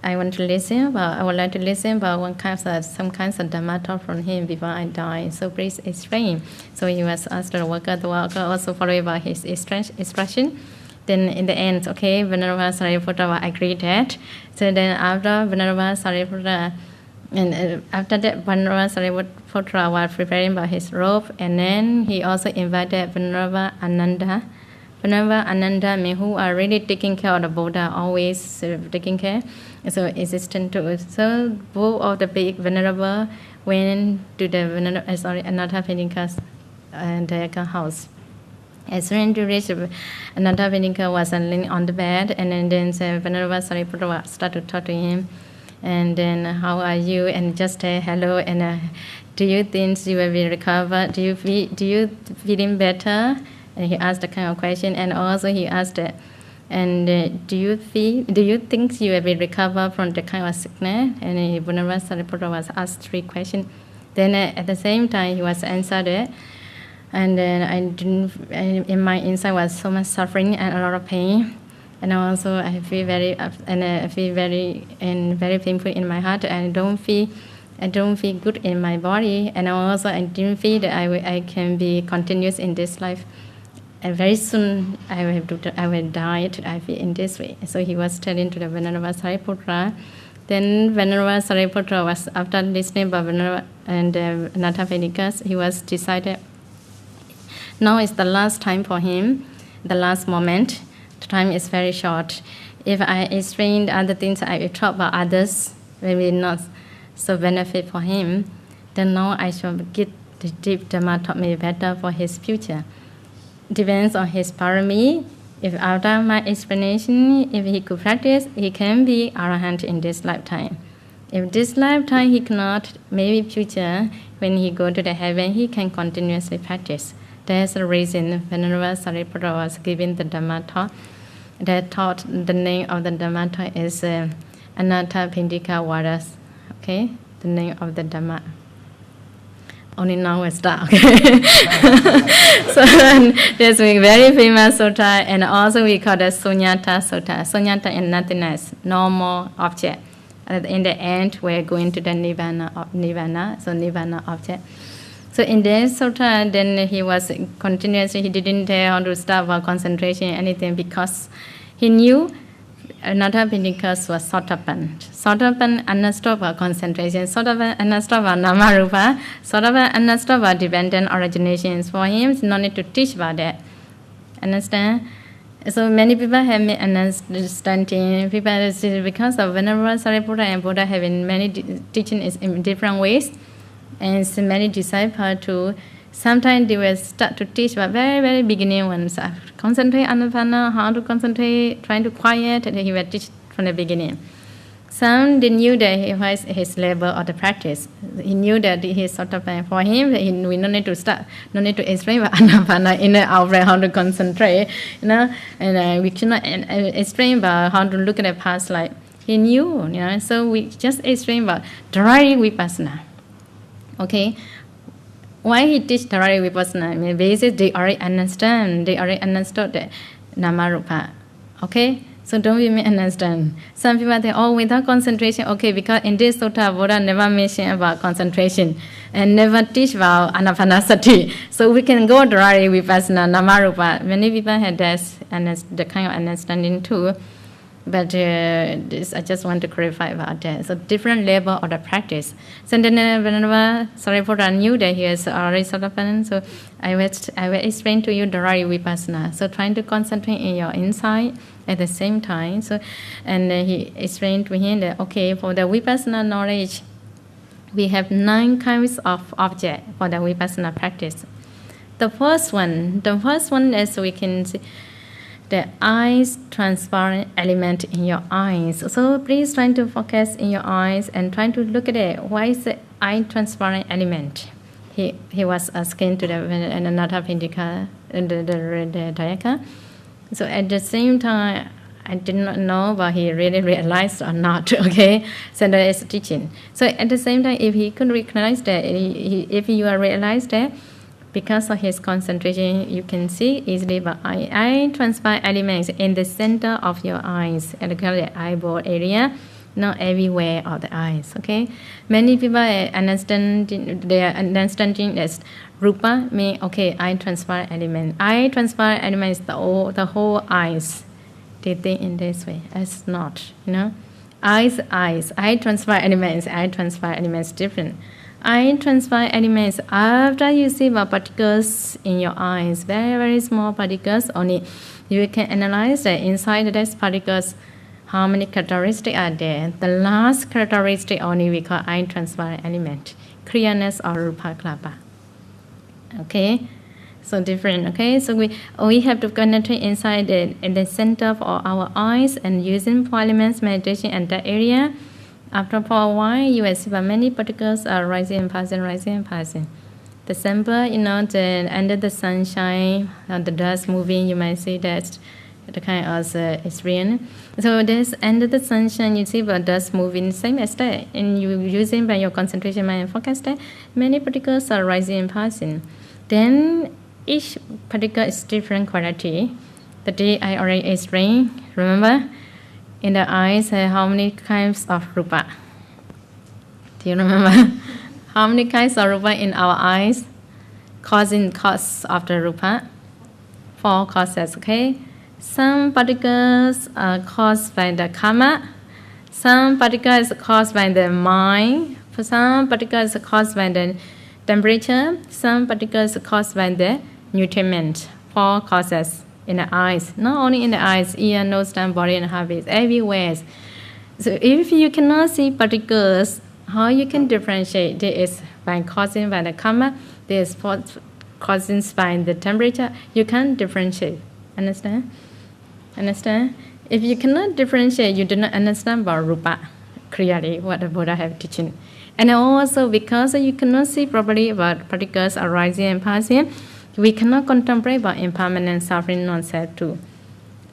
I want to listen, but I would like to listen about some kinds of Dhamma talk from him before I die. So please explain. So he was asked the worker also followed by his instruction. Then in the end, okay, Venerable Sariputra agreed that. So then after Venerable Sariputra, and after that, Venerable Sariputra was preparing by his robe, and then he also invited Venerable Ananda. Venerable Ananda means who are really taking care of the Buddha, always taking care. So existent to so both of the big venerable went to the Anathapindika's house. As soon as you reach, Anathapindika was laying on the bed, and then Venerable Sariputra started to talk to him. And then, how are you? And just say hello. And do you think you will be recovered? Do you feeling better? And he asked the kind of question. And also he asked, and do you think you will be recovered from the kind of sickness? And Venerable Sariputra was asked 3 questions. Then at the same time he was answered it. And then in my inside was so much suffering and a lot of pain. And also I feel very painful in my heart. I don't feel good in my body. And also I didn't feel that I can be continuous in this life. And very soon I will die. I feel in this way. So he was telling to the Venerable Sariputra. Then Venerable Sariputra was, after listening by Venerable and Anathapindika, he was decided. Now is the last time for him, the last moment. The time is very short. If I explain other things, I will talk about others, maybe not so benefit for him. Then now I shall get the deep Dhamma taught me better for his future. Depends on his parami. If after my explanation, if he could practice, he can be arahant in this lifetime. If this lifetime he cannot, maybe future, when he go to the heaven, he can continuously practice. That's the reason Venerable Sariputra was given the Dhamma talk. That taught the name of the Dhamma talk is Anathapindika Vadas. Okay, the name of the Dhamma. Only now we start. Okay. So there's a very famous sutta, and also we call it Sunyata Sutta. Sunyata is nothingness, normal object. And in the end, we're going to the Nibbana. So Nibbana object. So in this sutta, then he was continuously, he didn't dare how to stop or concentration, anything, because he knew Anathapindika was Sotapan. Sotapan understood about concentration. Sotapan understood about Namarupa. Sotapan understood about dependent originations. For him, no need to teach about that. Understand? So many people have misunderstanding. People say because of Venerable Sariputra and Buddha having many teachings in different ways. And so many disciples too, sometimes they will start to teach but very, very beginning ones. Concentrate anapana, how to concentrate, trying to quiet, and he will teach from the beginning. Some, they knew that he was his level of the practice. He knew that he is sort of, for him, we don't need to start, no need to explain about anapana in our brain, how to concentrate, and we cannot explain about how to look at the past life. He knew, so we just explain about dry vipassana. Okay, why he teach Dharari Vipassana? I mean, basically they already understand. They already understood the Namarupa. Okay? So don't we misunderstand. Some people think, oh, without concentration, okay, because in this sutta, Buddha never mentioned about concentration and never teach about anapanasati. So we can go Dharari Vipassana, Namarupa. Many people have the kind of understanding too. But this, I just want to clarify about that. So different level of the practice. So then whenever Sariputta knew that he has already Sotapanna, so I will explain to you Dharari Vipassana. So trying to concentrate in your insight at the same time. So and he explained to him that okay, for the Vipassana knowledge, we have 9 kinds of objects for the Vipassana practice. The first one is we can see the eyes transparent element in your eyes. So please try to focus in your eyes and try to look at it. Why is the eye transparent element? He was asking to the Anatta Pindika, the Dayaka. So at the same time, I did not know, but he really realized or not. Okay, so that is teaching. So at the same time, if he could recognize that, if you are realized that. Because of his concentration, you can see easily, but eye transparent elements in the center of your eyes, and the eyeball area, not everywhere of the eyes. Okay, many people understand that rupa means okay, eye transparent element. Eye transparent element is the whole eyes. They think in this way. It's not, eyes. Eye transparent elements different. Eye transparent elements, after you see the particles in your eyes, very, very small particles only, you can analyze that inside these particles, how many characteristics are there. The last characteristic only we call eye transparent element, clearness or rupa klapa. Okay, so different. Okay, so we have to concentrate inside in the center of our eyes and using 4 elements meditation in that area. After for a while, you will see that many particles are rising and passing. The sample, under the sunshine, the dust moving, you might see that the kind of experience. So this under the sunshine, you see the dust moving, same as that. And you using by your concentration mind and focus that, many particles are rising and passing. Then each particle is different quality. The day I already explained, remember? In the eyes, how many kinds of rupa? Do you remember? How many kinds of rupa in our eyes? Cause of the rupa. 4 causes, okay? Some particles are caused by the karma. Some particles are caused by the mind. Some particles are caused by the temperature. Some particles are caused by the nutriment. 4 causes. In the eyes, not only in the eyes, ear, nose, tongue, body, and habits, everywhere. So if you cannot see particles, how you can differentiate? There is by causing by the karma, there is causing by the temperature. You can't differentiate. Understand? If you cannot differentiate, you do not understand about rupa clearly, what the Buddha have teaching. And also because you cannot see properly about particles arising and passing, we cannot contemplate about impermanent suffering non-self too.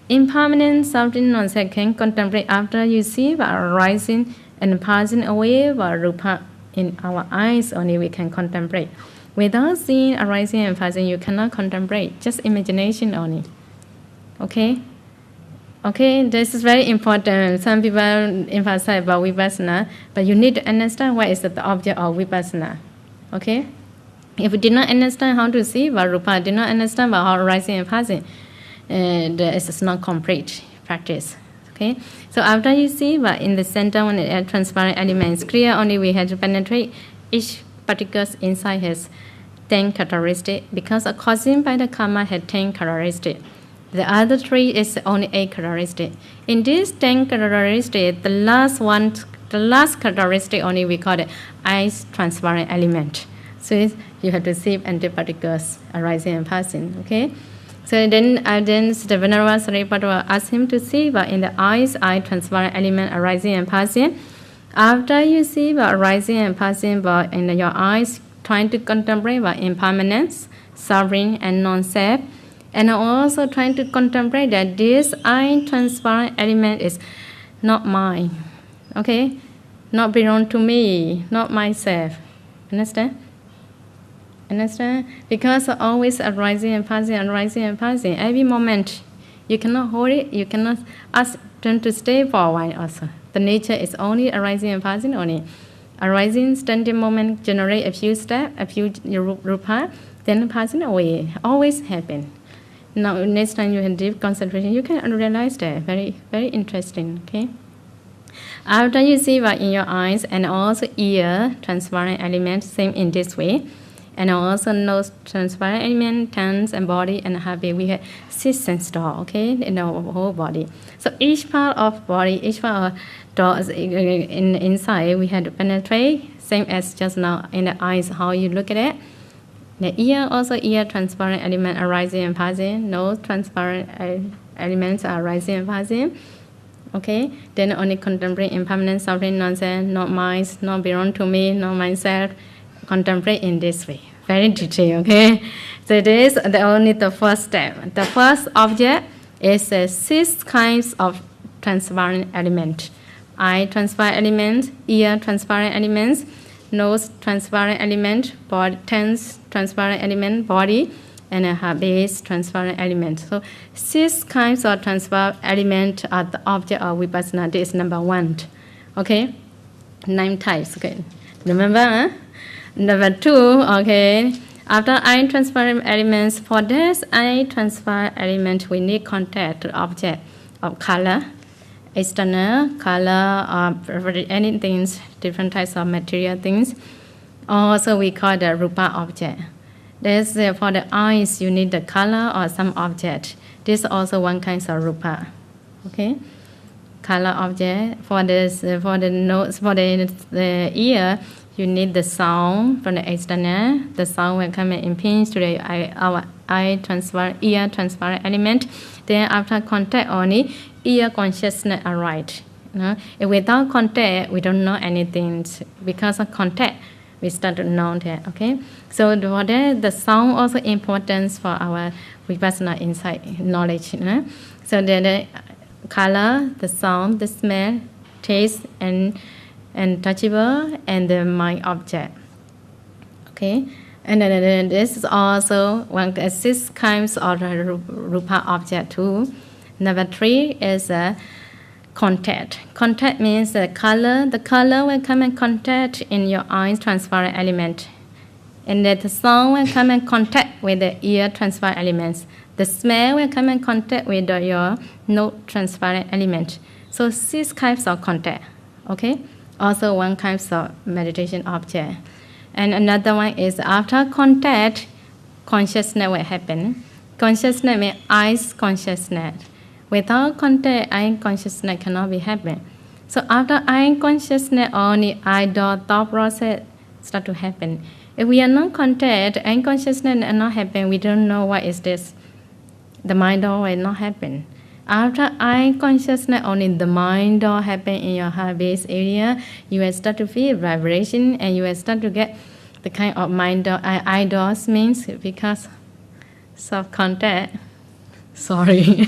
Impermanent suffering non-self can contemplate after you see the arising and passing away of rupa in our eyes only we can contemplate. Without seeing arising and passing, you cannot contemplate, just imagination only. Okay? Okay, this is very important. Some people emphasize about vipassana, but you need to understand what is the object of vipassana. Okay? If you did not understand how to see rupa, did not understand about how arising and passing, this is not complete practice. Okay, so after you see in the center when the transparent elements clear, only we have to penetrate. Each particle inside has 10 characteristics because causing by the karma had 10 characteristics. The other 3 is only 8 characteristics. In these 10 characteristics, the last characteristic only we call it ice transparent element. So you have to see antiparticles arising and passing. Okay, so then the Venerable Sariputta asked him to see in the eyes, eye transparent element arising and passing. After you see arising and passing in your eyes, trying to contemplate impermanence, suffering, and non-self, and also trying to contemplate that this eye transparent element is not mine. Okay, not belong to me, not myself. Understand? Understand? Because always arising and passing, arising and passing. Every moment, you cannot hold it. You cannot ask them to stay for a while. Also, the nature is only arising and passing only. Arising, standing moment, generate a few steps, a few rupa, then passing away. Always happen. Now, next time you have deep concentration, you can realize that. Very, very interesting. Okay. After you see what in your eyes and also ear, transparent elements, same in this way. And also nose, transparent element, tongues and body and habit. We have 6 sense door, okay, in our whole body. So each part of body, each part of door inside, we have to penetrate, same as just now in the eyes, how you look at it. The ear, also ear, transparent element arising and passing. Nose, transparent elements are arising and passing. Okay, then only contemplate impermanent, suffering, nonsense, not mine, not belong to me, not myself. Contemplate in this way, very detailed. Okay, so this is only the first step. The first object is 6 kinds of transparent element. Eye transparent element, ear transparent elements, nose transparent element, body, tongues transparent element, body, and a base transparent element. So 6 kinds of transparent element are the object of vipassana. This is number 1. Okay, 9 types. Okay, remember? Huh? Number 2. Okay, after eye transparent elements, for this eye transparent element, we need contact to object of color, external color, or anything, different types of material things. Also, we call the rupa object. This for the eyes, you need the color or some object. This is also one kind of rupa. Okay, color object. For this, for the nose, for the ear, you need the sound from the external. The sound will come and impinge to the our eye transparent, ear transparent element. Then after contact only, ear consciousness arises. If without contact, we don't know anything. Because of contact, we start to know that. Okay, so for that, the sound also important for our vipassana insight knowledge. So the color, the sound, the smell, taste, and touchable, and the mind object. Okay, and then this is also 6 kinds of rupa object too. Number 3 is contact. Contact means the color. The color will come in contact in your eyes transparent element, and that the sound will come in contact with the ear transparent elements. The smell will come in contact with your nose transparent element. So 6 kinds of contact. Okay. Also 1 kind of meditation object. And another one is after contact, consciousness will happen. Consciousness means eyes consciousness. Without contact, eye consciousness cannot be happen. So after eye consciousness, only eye thought process start to happen. If we are not contact, eye consciousness will not happen. We don't know what is this. The mind door will not happen. After eye consciousness, only the mind door happen in your heart base area. You will start to feel vibration, and you will start to get the kind of mind door. Eye doors means because of contact. Sorry.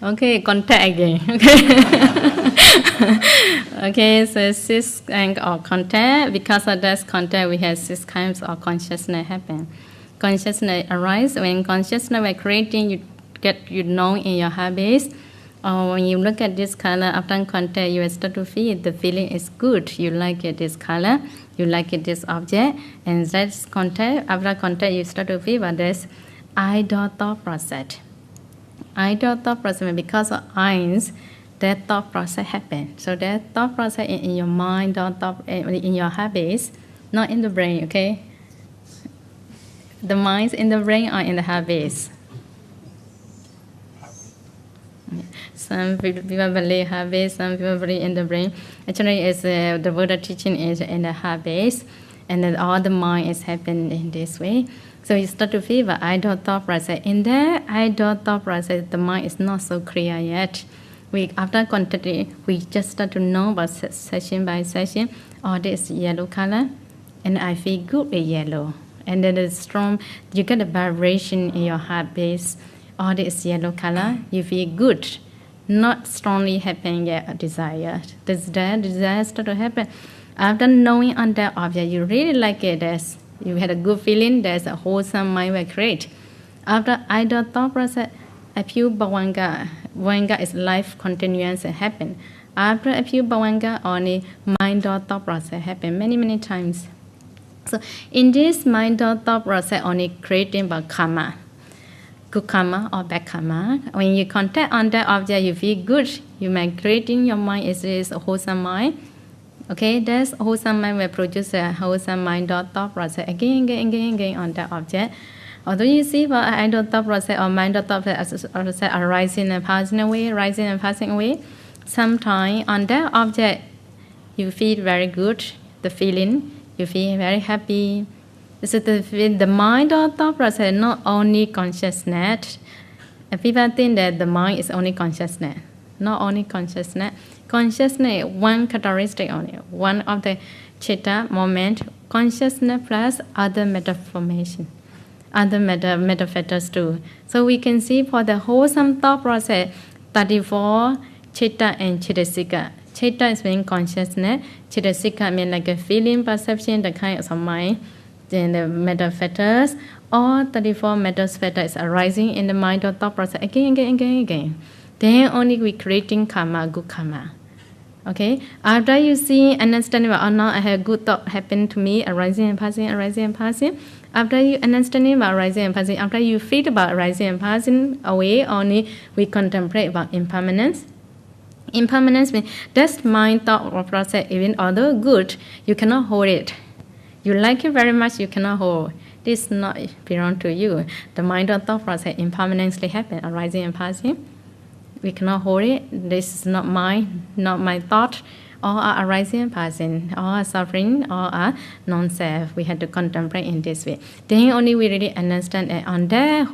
Okay, contact again. Okay. Okay, so 6 kinds of contact. Because of that contact, we have 6 kinds of consciousness happen. Consciousness arises when consciousness by creating, you know in your habits. Or when you look at this color after contact, you will start to feel the feeling is good. You like it, this color, you like it, this object, and that's contact. After contact, you start to feel about this thought process. Thought process, because of eyes, that thought process happen. So that thought process in your mind, thought in your habits, not in the brain. Okay, the minds in the brain or in the habits. Some people believe habits, some people believe in the brain. Actually, it's the Buddha teaching is in the habits, and then all the mind is happening in this way. So you start to feel the idle thought process. In that idle thought process, the mind is not so clear yet. After quantity, we just start to know about session by session. Oh, this yellow color, and I feel good with yellow. And then it's strong. You get a vibration in your heart base. Oh, this yellow color, you feel good. Not strongly happen yet desire. Desire start to happen. After knowing on that object, you really like it. You had a good feeling. There's a wholesome mind will create. After idle thought process, a few bhavanga. Bhavanga is life continuance happen. After a few bhavanga, only mind or thought process happen many times. So in this mind or thought process, only creating about karma, good karma or bad karma. When you contact on that object, you feel good. You might create in your mind is a wholesome mind. Okay, that's wholesome mind will produce a wholesome mind or thought process again on that object. Although you see what idle thought process or mind or thought process are rising and passing away, sometimes on that object you feel very good, the feeling, you feel very happy. So the mind or thought process not only consciousness. People think that the mind is only consciousness. Not only consciousness. Consciousness, one characteristic only, one of the chitta moment, consciousness plus other meta formation, other meta factors too. So we can see for the wholesome thought process, 34 chitta and chittasika. Chitta is being consciousness, chittasika means like a feeling, perception, the kind of mind. Then the meta factors, all 34 meta factors are arising in the mind or thought process again. Then only we creating karma, good karma. Okay, after you see, understanding, oh no, I have good thought happen to me, arising and passing. After you understanding about arising and passing, after you feel about arising and passing away, only we contemplate about impermanence. Impermanence means that mind thought or process, even although good, you cannot hold it. You like it very much, you cannot hold. This not belong to you. The mind or thought process impermanently happen, arising and passing. We cannot hold it. This is not my thought. All are arising and passing. All are suffering. All are non-self. We have to contemplate in this way. Then only we really understand that on that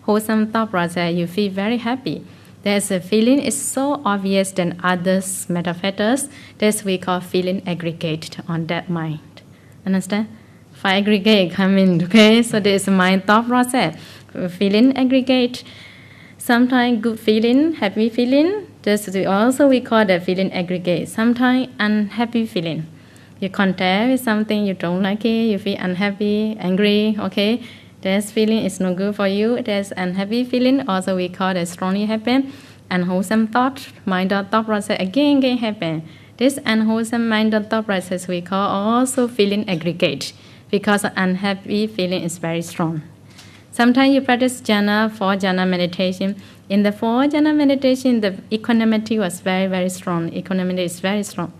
wholesome thought process, you feel very happy. There's a feeling is so obvious than others meta factors. That's we call feeling aggregate on that mind. Understand? Five aggregate come in. Okay, so there's a mind thought process. Feeling aggregate. Sometimes good feeling, happy feeling. This also we call the feeling aggregate. Sometimes unhappy feeling. You contact with something you don't like it, you feel unhappy, angry. Okay, this feeling is no good for you. There's unhappy feeling. Also we call the strongly happen. Unwholesome thought, mind or thought process again happen. This unwholesome mind or thought process we call also feeling aggregate because unhappy feeling is very strong. Sometimes you practice jhana, 4 jhana meditation. In the 4 jhana meditation, the equanimity was very strong. Equanimity is very strong.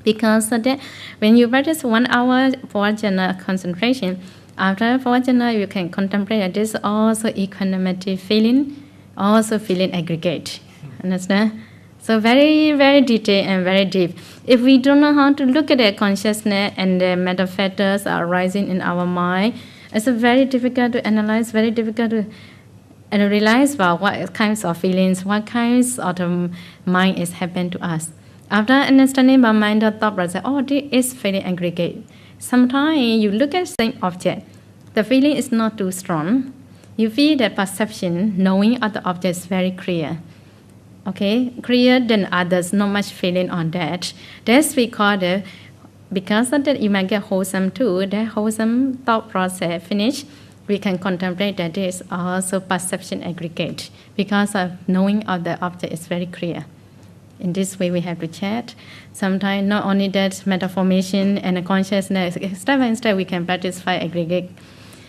Because of that, when you practice 1 hour 4 jhana concentration, after 4 jhana, you can contemplate this also equanimity feeling, also feeling aggregate. Understand? So very detailed and very deep. If we don't know how to look at the consciousness and the meta factors are arising in our mind, it's very difficult to analyze, very difficult to realize about what kinds of feelings, what kinds of the mind is happening to us. After understanding about mind or thought process, oh, this is feeling aggregate. Sometimes you look at the same object, the feeling is not too strong. You feel that perception, knowing of the object is very clear. Okay, clearer than others, not much feeling on that. That's we call the, because of that you might get wholesome too, that wholesome thought process finish, we can contemplate that this is also perception aggregate because of knowing of the object is very clear. In this way we have to chat. Sometimes not only that meta formation and the consciousness, step by step we can practice 5 aggregate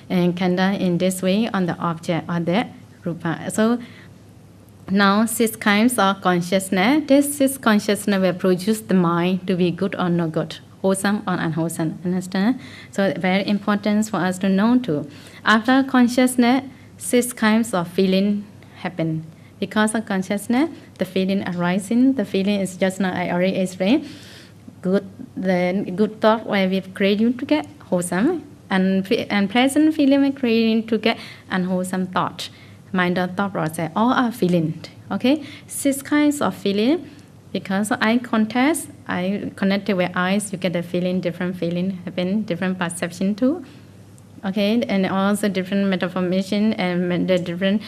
and kanda in this way on the object or the rupa. So now 6 kinds of consciousness. This 6 consciousness will produce the mind to be good or not good, wholesome or unwholesome. Understand? So very important for us to know too. After consciousness, 6 kinds of feeling happen. Because of consciousness, the feeling arising, the feeling is just now I already explained. Good, then good thought where we create you to get wholesome, and pleasant feeling we create to get unwholesome thought. Mind or thought process, all are feeling. Okay, 6 kinds of feeling. Because eye contact, I connected with eyes, you get a feeling, different feeling, happen, different perception too. Okay, and also different metaformation and the different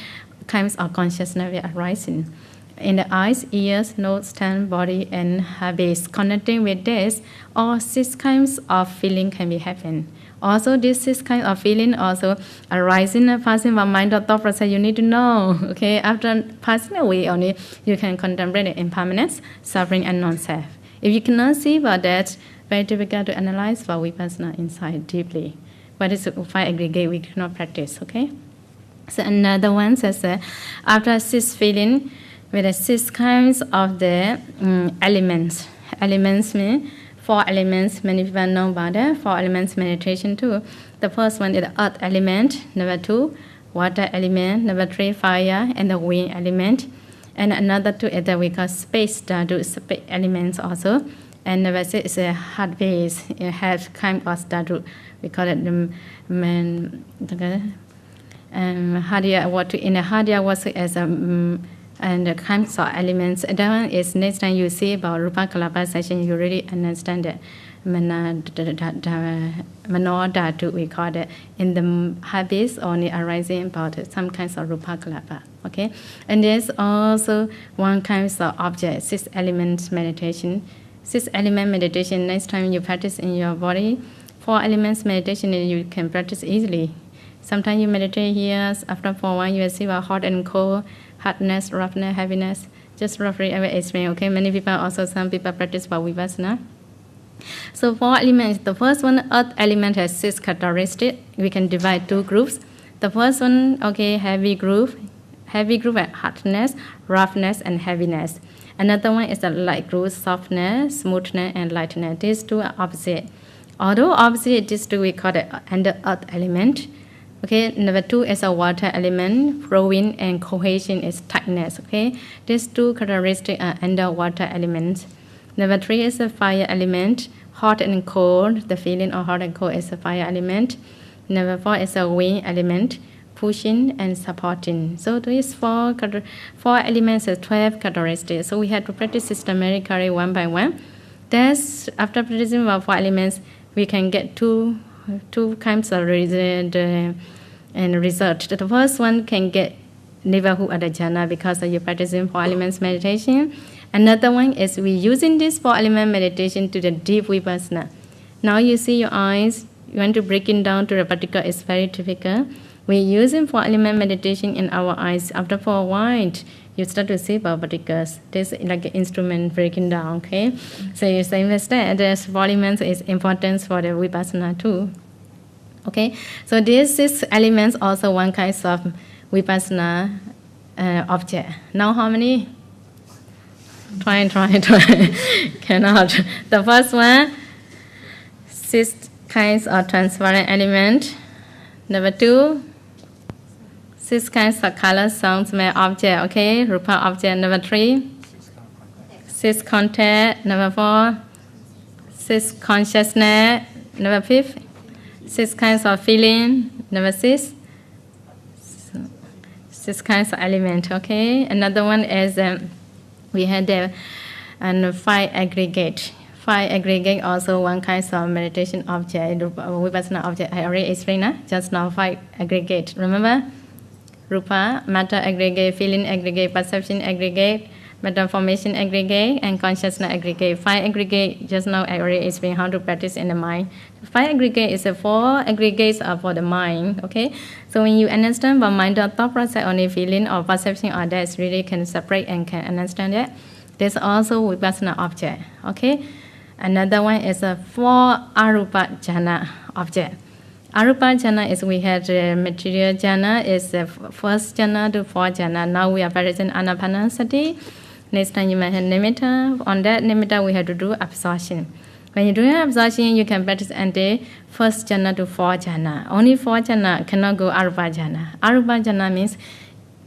kinds of consciousness will arising. In the eyes, ears, nose, tongue, body, and habits. Connecting with this, all 6 kinds of feeling can be happen. Also, this 6 kinds of feeling also arising and passing by mind or thought process. You need to know. Okay, after passing away, only you can contemplate the impermanence, suffering, and non-self. If you cannot see about that, very difficult to analyze for vipassana inside deeply. But it's 5 aggregate we cannot practice. Okay. So another one says after 6 feeling. With the 6 kinds of the elements. Elements mean 4 elements, many people know about that. 4 elements meditation too. The first one is the earth element. Number 2, water element. Number 3, fire and the wind element. And another 2 is that we call space, dhatu, space elements also. And number 6 is a heart base. It has kind of dhatu. We call it the hardya water. In the hardya water as a and the kinds of elements. That one is next time you see about Rupa Kalapa session, you really understand that Mano Dhatu, we call it, in the habits only arising about some kinds of Rupa Kalapa. Okay? And there's also one kind of object, 6 elements meditation. 6 element meditation, next time you practice in your body, 4 elements meditation, you can practice easily. Sometimes you meditate here, after for one you will see about hot and cold, hardness, roughness, heaviness. Just roughly I will explain. Okay, many people also, some people practice by vipassana. So 4 elements. The first one, earth element has 6 characteristics. We can divide 2 groups. The first one, okay, heavy group at hardness, roughness, and heaviness. Another one is the light group, softness, smoothness, and lightness. These 2 are opposite. Although opposite, these 2 we call it under earth element. Okay, number 2 is a water element, flowing, and cohesion is tightness. Okay, these 2 characteristics are under water elements. Number 3 is a fire element, hot and cold. The feeling of hot and cold is a fire element. Number 4 is a wind element, pushing and supporting. So these 4 elements are 12 characteristics. So we have to practice systematically one by one. That's after practicing about 4 elements, we can get two kinds of result and result. The first one can get neighborhood at the jhana because you're practicing 4 elements meditation. Another one is we using this 4 element meditation to the deep vipassana. Now you see your eyes, you want to break it down to the particle, it's very difficult. We're using 4 element meditation in our eyes. After for a while, you start to see particles. This is like an instrument breaking down, okay? So you say that this 4 elements is important for the vipassana too. Okay, so these 6 elements also one kind of vipassana object. Now how many? Try. Cannot. The first one, 6 kinds of transparent element. Number 2, 6 kinds of color, sound, smell, object. Okay, rupa object. Number 3, 6 contact. Number 4, 6 consciousness. Number 5, 6 kinds of feeling. Number 6 kinds of element. Okay, another one is we had the 5 aggregate. 5 aggregate also one kind of meditation object, vipassana object. I already explained just now. 5 aggregate. Remember, rupa, matter aggregate, feeling aggregate, perception aggregate, matter formation aggregate, and consciousness aggregate. 5 aggregate. Just now I already explained how to practice in the mind. 5 aggregate is 4 aggregates are for the mind. Okay, so when you understand about mind or thought process, only feeling or perception or that really can separate and can understand that. There's also vipassana object. Okay, another one is a 4 arupa jhana object. Arupa jhana is we had material jhana is the first jhana to 4 jhana. Now we are practicing anapanasati. Next time you might have nimitta. On that nimitta we have to do absorption. When you do absorption, you can practice until first jhana to 4 jhana. Only 4 jhana cannot go arupa jhana. Arupa jhana means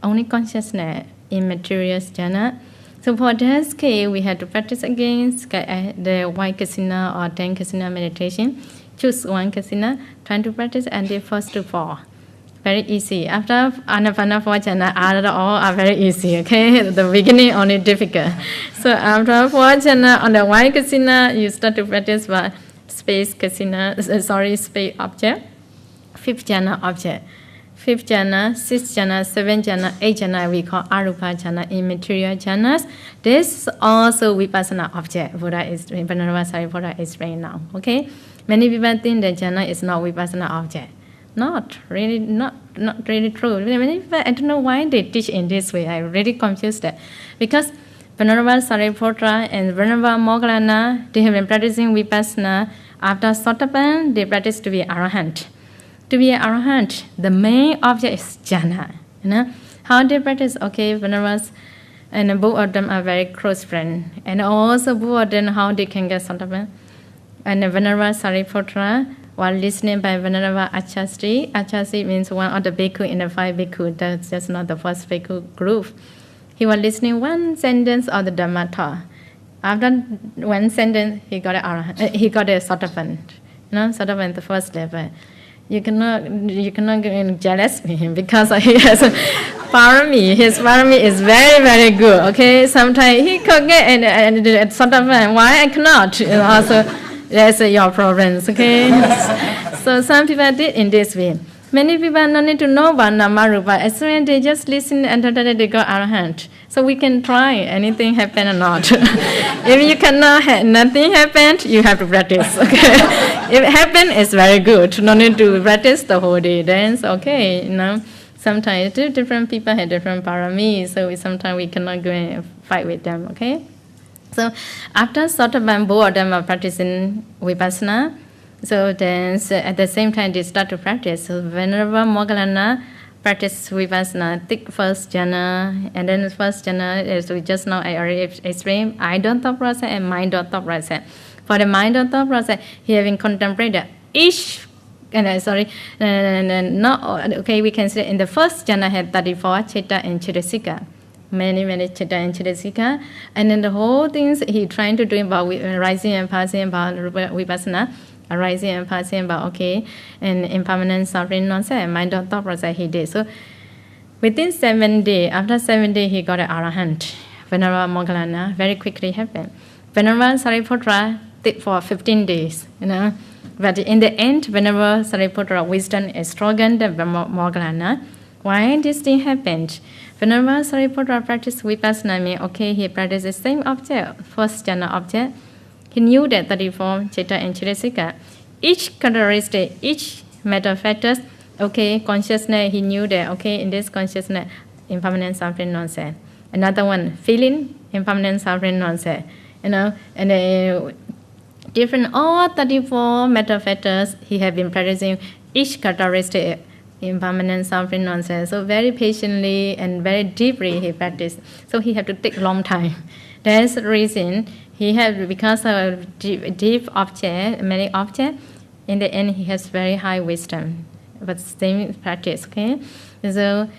only consciousness in material jhana. So for this case, we have to practice against the white kasina or 10 kasina meditation. Choose one kasina, trying to practice until first to 4. very easy. After Anapana 4 jhana, all are very easy, okay? The beginning only difficult. So after 4 jhana, on the white kasina, you start to practice space kasina, space object, 5th jhana object. 5th jhana, 6th jhana, 7th jhana, 8th jhana, we call arupa jhana, immaterial jhanas. This also vipassana object, Buddha is explained now, okay? Many people think that jhana is not vipassana object. Not really true. Many people, I don't know why they teach in this way. I really confused that. Because Venerable Sariputra and Venerable Moggallana, they have been practicing vipassana. After Sotapan, they practice to be arahant. To be an arahant, the main object is jhana. You know how they practice? Okay, Venerable and both of them are very close friends. And also both of them how they can get Sotapan. And Venerable Sariputra, while listening by Venerable Achasti, Achasti means one of the bhikkhu in the 5 bhikkhu, that's just not the first bhikkhu group. He was listening one sentence of the Dhamma talk. After one sentence, he got a Sotapan. You know, Sotapan, the first level. You cannot get jealous with him because he has parami. His parami is very, very good. Okay, sometimes he could get and Sotapan. Why I cannot? Also, that's your problems. Okay, so some people did in this way. Many people don't need to know about Namarupa. As soon as they just listen and they got arahant. So we can try anything happen or not. If you cannot nothing happen, you have to practice. Okay, if it happen, it's very good. No need to practice the whole day. Then it's okay. You know, sometimes different people have different paramis, so sometimes we cannot go and fight with them. Okay, so after Sotapan, both of them are practicing vipassana. So then at the same time they start to practice. So Venerable Moggallana practice vipassana, take first jhana, and then first jhana, as we just now I already explained, I don't thought process and mind don't thought process. For the mind don't thought process, he having contemplated each, okay, we can say in the first jhana had 34 chitta and chittasika. Many chitta and chittasika. And then the whole things he trying to do about rising and passing about vipassana. Arising and passing about, okay, and impermanent suffering non-self, mind don't thought process he did. So within 7 days, after 7 days, he got an arahant. Venerable Moggallana very quickly happened. Venerable Sariputra did for 15 days, you know. But in the end, Venerable Sariputra wisdom is stronger than Moggallana. Why this thing happened? Venerable Sariputra practiced vipassana, mean, okay, he practiced the same object, first jhana object. He knew that 34 chitta and chittasika, each characteristic, each matter factors, okay, consciousness, he knew that, okay, in this consciousness, impermanent suffering non-self. Another one, feeling, impermanent suffering non-self. You know, and different, all 34 matter factors, he had been practicing each characteristic, impermanent suffering non-self. So very patiently and very deeply he practiced. So he had to take long time. That's the reason he had, because of deep object, many objects, in the end he has very high wisdom, but same practice, okay? So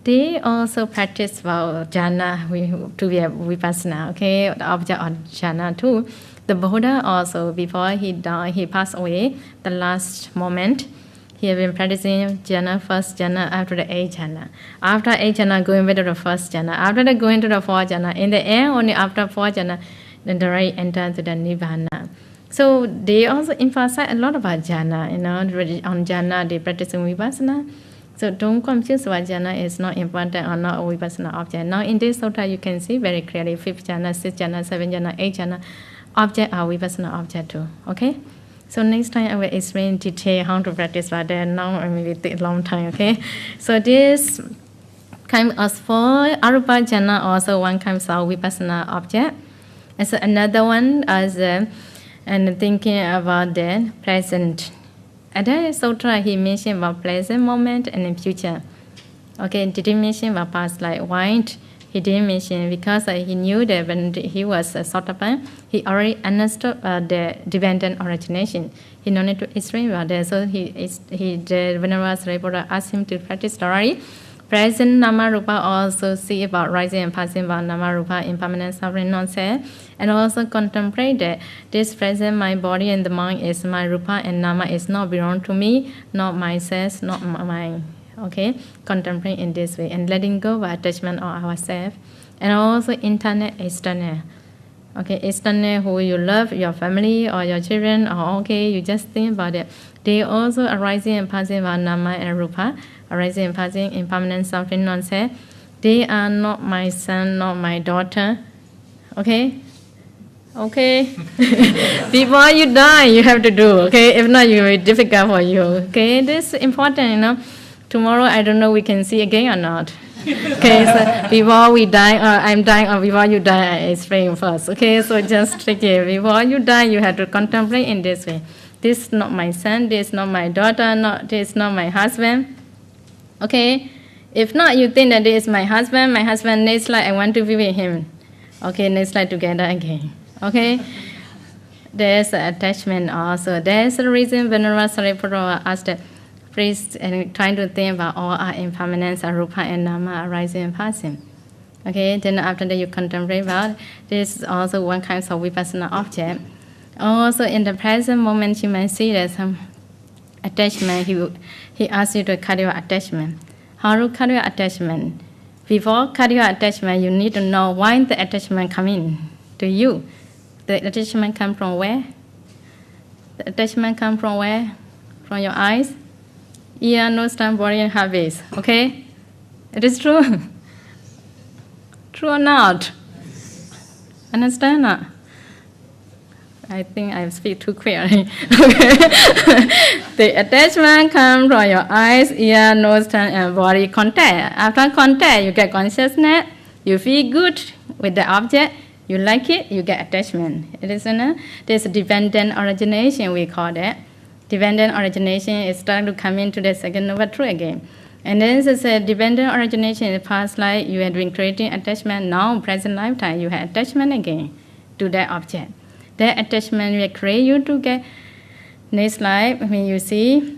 they also practice about jhana to be a vipassana, okay? The object of jhana too. The Buddha also, before he died, he passed away, the last moment, he had been practicing jhana, first jhana, after the 8th jhana. After 8th jhana, going back to the first jhana. After that, going to the 4th jhana. In the end, only after 4th jhana, then the right enter to the Nibbana. So they also emphasize a lot about jhana, you know, on jhana, they practice vipassana. So don't confuse why jhana is not important or not a vipassana object. Now in this sutta, you can see very clearly 5th jhana, 6th jhana, 7th jhana, 8th jhana, object are vipassana object too, okay? So next time I will explain in detail how to practice, but then now I will take a long time, okay? So this kind of for arupa jhana also one kind of vipassana object. And so another one is and thinking about the present. At that sutra he mentioned about present moment and in future. Okay, didn't mention about past life. Why? He didn't mention because he knew that when he was a Sotapan, he already understood the dependent origination. He no need to explain about that. So the Venerable Sariputra asked him to practice thoroughly. Present Namarupa also see about rising and passing about Namarupa, impermanent suffering non-self, and also contemplate that this present my body and the mind is my Rupa and Nama is not belong to me, not myself, not mine. Okay, contemplate in this way and letting go of attachment on ourselves, and also internal, external. Okay, external who you love, your family or your children, or okay, you just think about it. They also arising and passing by nama and rupa, arising and passing impermanent suffering non-self. They are not my son, not my daughter. Okay? Okay? Before you die, you have to do, okay? If not, it will be difficult for you, okay? This is important, you know. Tomorrow, I don't know we can see again or not. Okay, so before we die, I'm dying, or before you die, I explain first. Okay, so just take it. Before you die, you have to contemplate in this way. This is not my son, this is not my daughter, this is not my husband. Okay, if not, you think that this is my husband next life, I want to be with him. Okay, next life together again. Okay, there's attachment also. There's the reason Venerable Sariputta asked that please and trying to think about all our impermanence, rupa and nama arising and passing. Okay, then after that you contemplate about this is also one kind of vipassana object. Also in the present moment you may see that some attachment, he asks you to cut your attachment. How to cut your attachment? Before cut your attachment, you need to know why the attachment come in to you. The attachment come from where? The attachment come from where? From your eyes? Ear, nose, tongue, body, and habits. Okay? It is true. True or not? Understand not? I think I speak too clearly. Okay. The attachment comes from your eyes, ear, nose, tongue, and body contact. After contact, you get consciousness. You feel good with the object. You like it, you get attachment. It is there's a dependent origination, we call that. Dependent origination is starting to come into the second noble truth again. And then there's a dependent origination in the past life, you had been creating attachment. Now, present lifetime, you have attachment again to that object. That attachment will create you to get next life, when you see,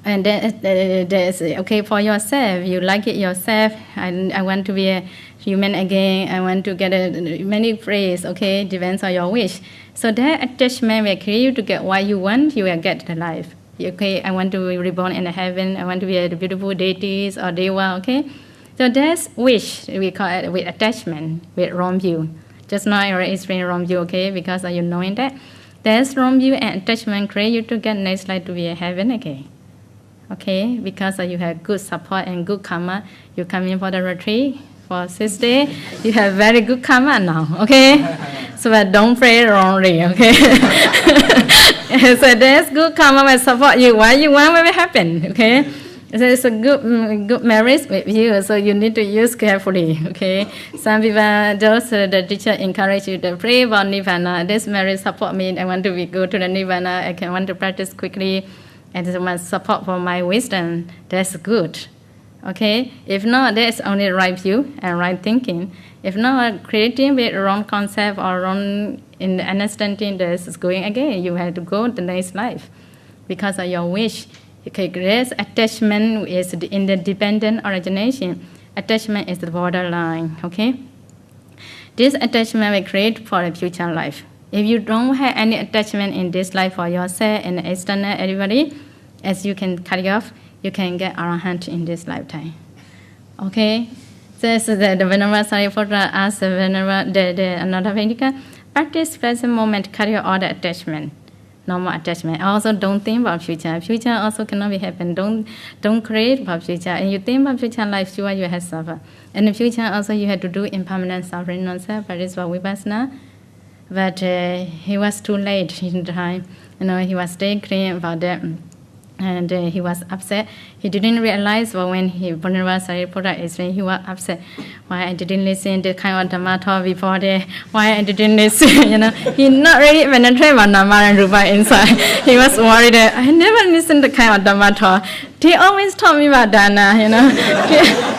and then there's okay for yourself. You like it yourself. I want to be a human again. I want to get many praise. Okay, depends on your wish. So that attachment will create you to get what you want. You will get the life. Okay, I want to be reborn in the heaven. I want to be a beautiful deities or deva. Okay, so that's wish. We call it with attachment, with wrong view. Just now I already explained wrong view. Okay, because you knowing that. There's wrong view and attachment create you to get next life to be a heaven again. Okay, because you have good support and good karma. You come in for the retreat for 6 days. You have very good karma now. Okay, so don't pray wrongly. Okay, so there's good karma will support you. What you want will happen. Okay. So it's a good marriage with you, so you need to use carefully. Okay, some people, those the teacher encourage you to pray about Nibbana. This marriage support me. I want to go to the Nibbana. I want to practice quickly, and so much support for my wisdom. That's good. Okay, if not, that's only right view and right thinking. If not, creating with wrong concept or wrong in understanding, this is going again. You have to go the next life because of your wish. Okay, this attachment is in the dependent origination. Attachment is the borderline, okay? This attachment will create for a future life. If you don't have any attachment in this life for yourself and external everybody, as you can cut it off, you can get arahant in this lifetime. Okay? So the Venerable Sariputta asked the Venerable, another Vedika, practice present moment, cut your all the attachment. No more attachment. Also, don't think about future. Future also cannot be happen. Don't create about future. And you think about future life, sure you have suffer. And in future also you have to do impermanent suffering non-self. But this was vipassana. But he was too late in time. You know, he was thinking about that. And he was upset. He didn't realize, but when Venerable Sariputta explained, he was upset. Why I didn't listen to kind of Dhamma talk before there? Why I didn't listen? You know, he not really penetrate about Nama and Rupa inside. He was worried that I never listened to kind of Dhamma talk. He always taught me about Dana. You know,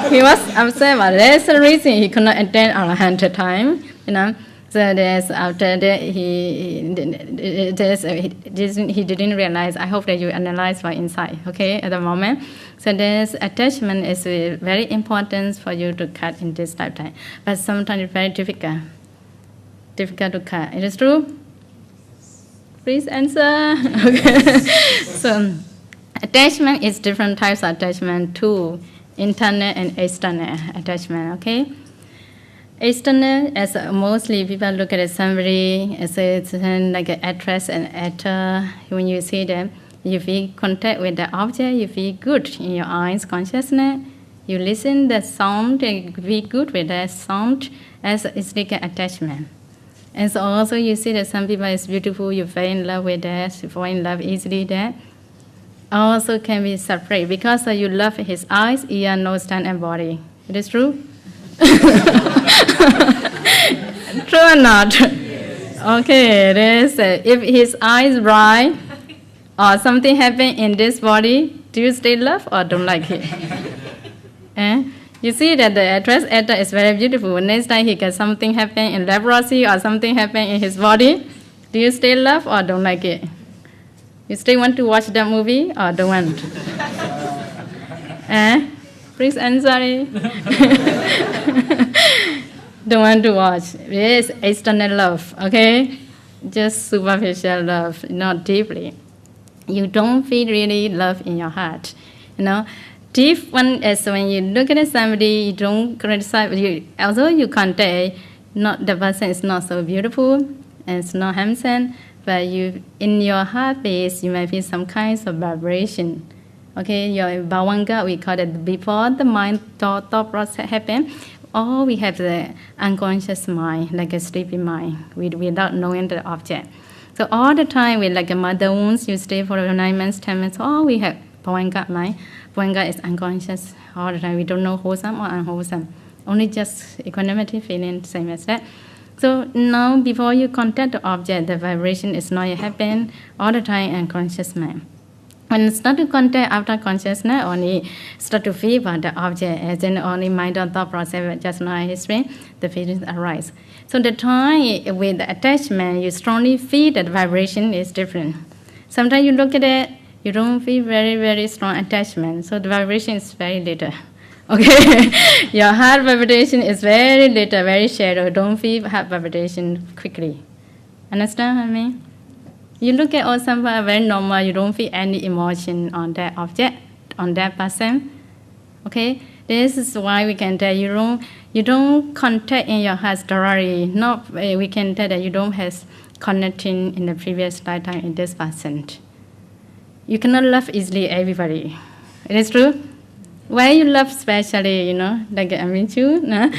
he was upset. But that's the reason he could not attend Arahant time. You know. So there's after that he didn't realize. I hope that you analyze for insight. Okay, at the moment. So this attachment is very important for you to cut in this lifetime. But sometimes it's very difficult to cut. It is true. Please answer. Okay. So Attachment is different types of attachment too, internal and external attachment, okay? External, as mostly people look at somebody as it's like an actress and actor. When you see them, you feel contact with the object, you feel good in your eyes consciousness. You listen the sound, you feel good with that sound, as it's like an attachment. And so also you see that some people is beautiful, you fall in love with that, you fall in love easily that. Also can be separate because you love his eyes, ear, nose, tongue, and body. It is true? True or not? Okay, it is. If his eyes bright or something happen in this body, do you still love or don't like it? You see that the actor is very beautiful. Next time he gets something happen in leprosy or something happen in his body, do you still love or don't like it? You still want to watch that movie or don't want? Please answer. Don't want to watch. It is external love, okay? Just superficial love, not deeply. You don't feel really love in your heart. Deep one is when you look at somebody, you don't criticize. Although you contact, not the person is not so beautiful and it's not handsome, but in your heart base, you might feel some kinds of vibration. Okay, your bhavanga, we call it before the mind thought process happen. Or we have the unconscious mind, like a sleepy mind, without knowing the object. So all the time, with like a mother wounds, you stay for 9 months, 10 months. Oh, we have bhavanga mind. Bhavanga is unconscious all the time. We don't know wholesome or unwholesome. Only just equanimity feeling, same as that. So now, before you contact the object, the vibration is not yet happen all the time unconscious mind. When you start to contact after consciousness, only start to feel about the object, as in only mind or thought process, just now I explained, the feelings arise. So the time with the attachment, you strongly feel that vibration is different. Sometimes you look at it, you don't feel very, very strong attachment, so the vibration is very little. Okay, your heart vibration is very little, very shallow. Don't feel heart vibration quickly. Understand what I mean? You look at all some very normal, you don't feel any emotion on that object, on that person. Okay? This is why we can tell you don't contact in your heart directly. Not we can tell that you don't have connecting in the previous lifetime in this person. You cannot love easily everybody. It is true? Why you love specially, like Amichu, no?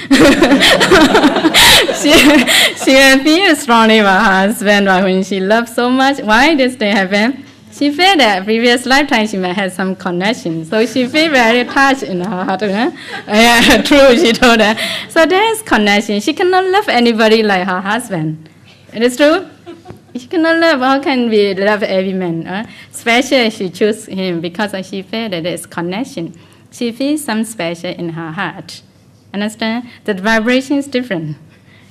she feels strongly about her husband, but when she loves so much, why this thing happen? She felt that previous lifetime she might have some connection, so she feel very touched in her heart. Yeah, true, she told her. So there's connection. She cannot love anybody like her husband. It is true? She cannot love, how can we love every man? Special, she chose him because she felt that there's connection. She feels some special in her heart. Understand? The vibration is different.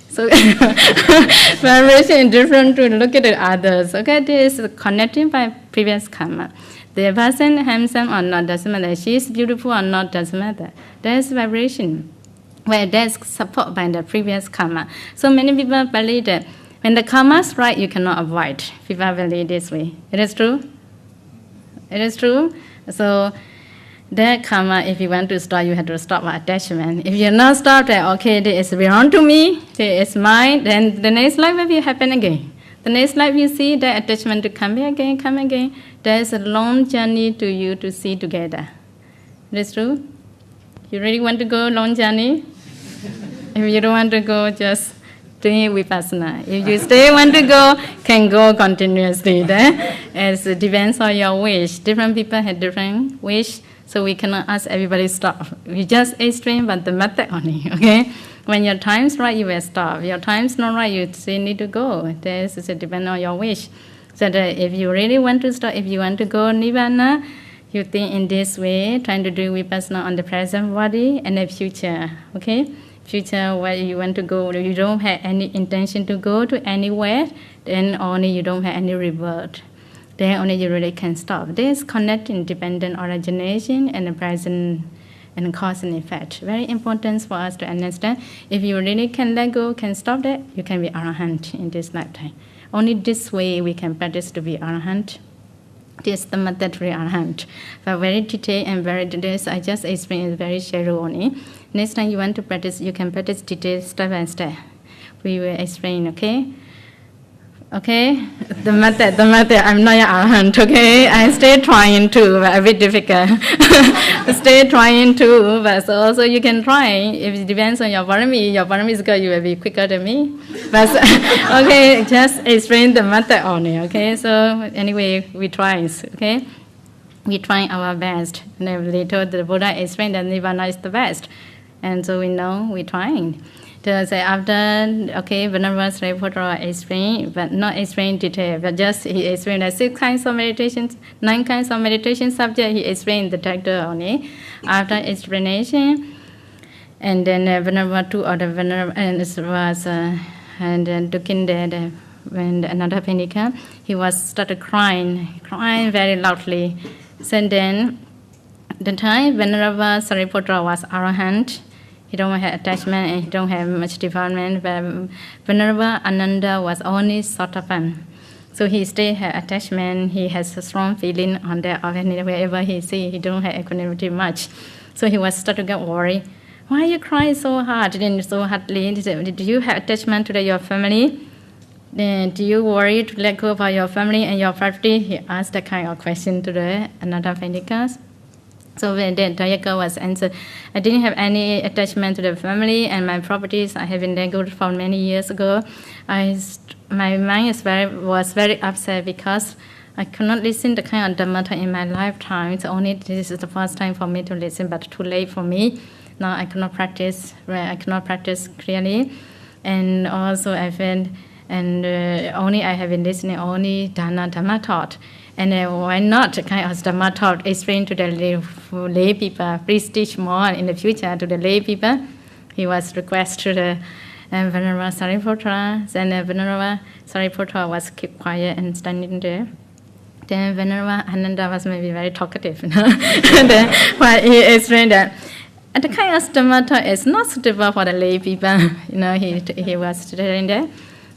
So vibration is different to look at the others. Okay, this is connected by previous karma. The person handsome or not doesn't matter. She is beautiful or not doesn't matter. There's vibration where there's support by the previous karma. So many people believe that when the karma is right, you cannot avoid. People believe this way. It is true? It is true? So that karma, if you want to stop, you have to stop attachment. If you're not stopped that, okay, this belongs to me, this is mine, then the next life will happen again. The next life you see that attachment to come again, come again. There's a long journey to you to see together. Is true? You really want to go long journey? If you don't want to go, just doing vipassana. If you still want to go, can go continuously. It depends on your wish. Different people have different wish. So we cannot ask everybody to stop. We just explain but the method only, okay? When your time's right, you will stop. Your time's not right, you still need to go. This is depend on your wish. So that if you really want to stop, if you want to go Nibbana, you think in this way, trying to do vipassana on the present body and the future, okay? Future where you want to go, you don't have any intention to go to anywhere, then only you don't have any reward. Then only you really can stop. This connecting dependent origination and the present and cause and effect. Very important for us to understand. If you really can let go, can stop that, you can be arahant in this lifetime. Only this way we can practice to be arahant. This is the method to Arahant. But very detailed and very detailed, I just explain it very shallow only. Next time you want to practice, you can practice detailed step by step. We will explain, okay? Okay, the method, I'm not an Arahant, okay? I stay trying to, but a bit difficult. Stay trying to, but so also you can try. If it depends on your parami is good, you will be quicker than me. But okay, just explain the method only, okay? So anyway, we try, okay? We try our best. And later the Buddha explained that Nibbana is the best. And so we know we're trying. So after, okay, Venerable Sariputta explained, but not explained detail, but just he explained the 6 kinds of meditations, 9 kinds of meditation subject, he explained the chapter only. After explanation, and then Venerable 2 or the Venerable, and it was, and then looking there, when another Pendika, he was started crying very loudly. So then, the time Venerable Sariputta was Arahant, he don't have attachment and he don't have much development, but Venerable Ananda was only Sotapan. So he still has attachment, he has a strong feeling on that, wherever he see, he don't have equanimity much. So he was started to get worried. Why you cry so hard and so hardly? Did you have attachment to your family? Then do you worry to let go of your family and your property? He asked that kind of question to the another Pendikas. So when the Dayaka was answered, I didn't have any attachment to the family and my properties. I have been there good for many years ago. My mind was very upset because I could not listen to the kind of Dhamma in my lifetime. It's only this is the first time for me to listen, but too late for me. Now I cannot practice. I cannot practice clearly, and also I felt, and only I have been listening only Dhamma taught. And why not kind of Dhamma taught explain to the lay people, please teach more in the future to the lay people. He was requested to the Venerable Sariputta, and Venerable Sariputta was keep quiet and standing there. Then Venerable Ananda was maybe very talkative, and then he explained that the kind of Dhamma taught is not suitable for the lay people. He was standing there.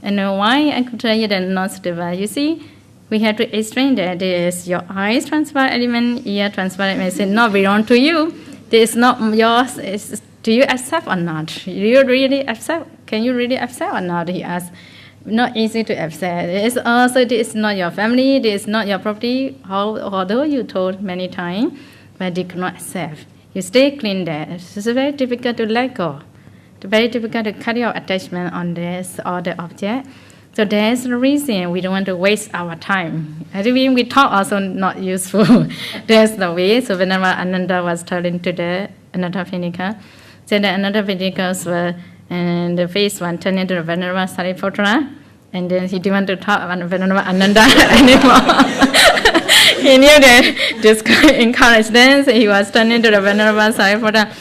And why I could tell you that not suitable? You see, we have to explain that there is your eyes transparent element, ear transparent element, say not belong to you. This is not yours. Do you accept or not? Do you really accept? Can you really accept or not? He asked. Not easy to accept. It's also this is not your family. This is not your property. Although you told many times, but they cannot accept. You stay clean there. It's very difficult to let go. It's very difficult to cut your attachment on this or the object. So there's the reason we don't want to waste our time. I think we talk also not useful. There's the way. So whenever Ananda was telling to the another Pendika, so the another Pendikas were, and the face one turned into the Venerable Sariputta, and then he didn't want to talk about Venerable Ananda anymore. He knew that this could encourage them, so he was turning into the Venerable Sariputta.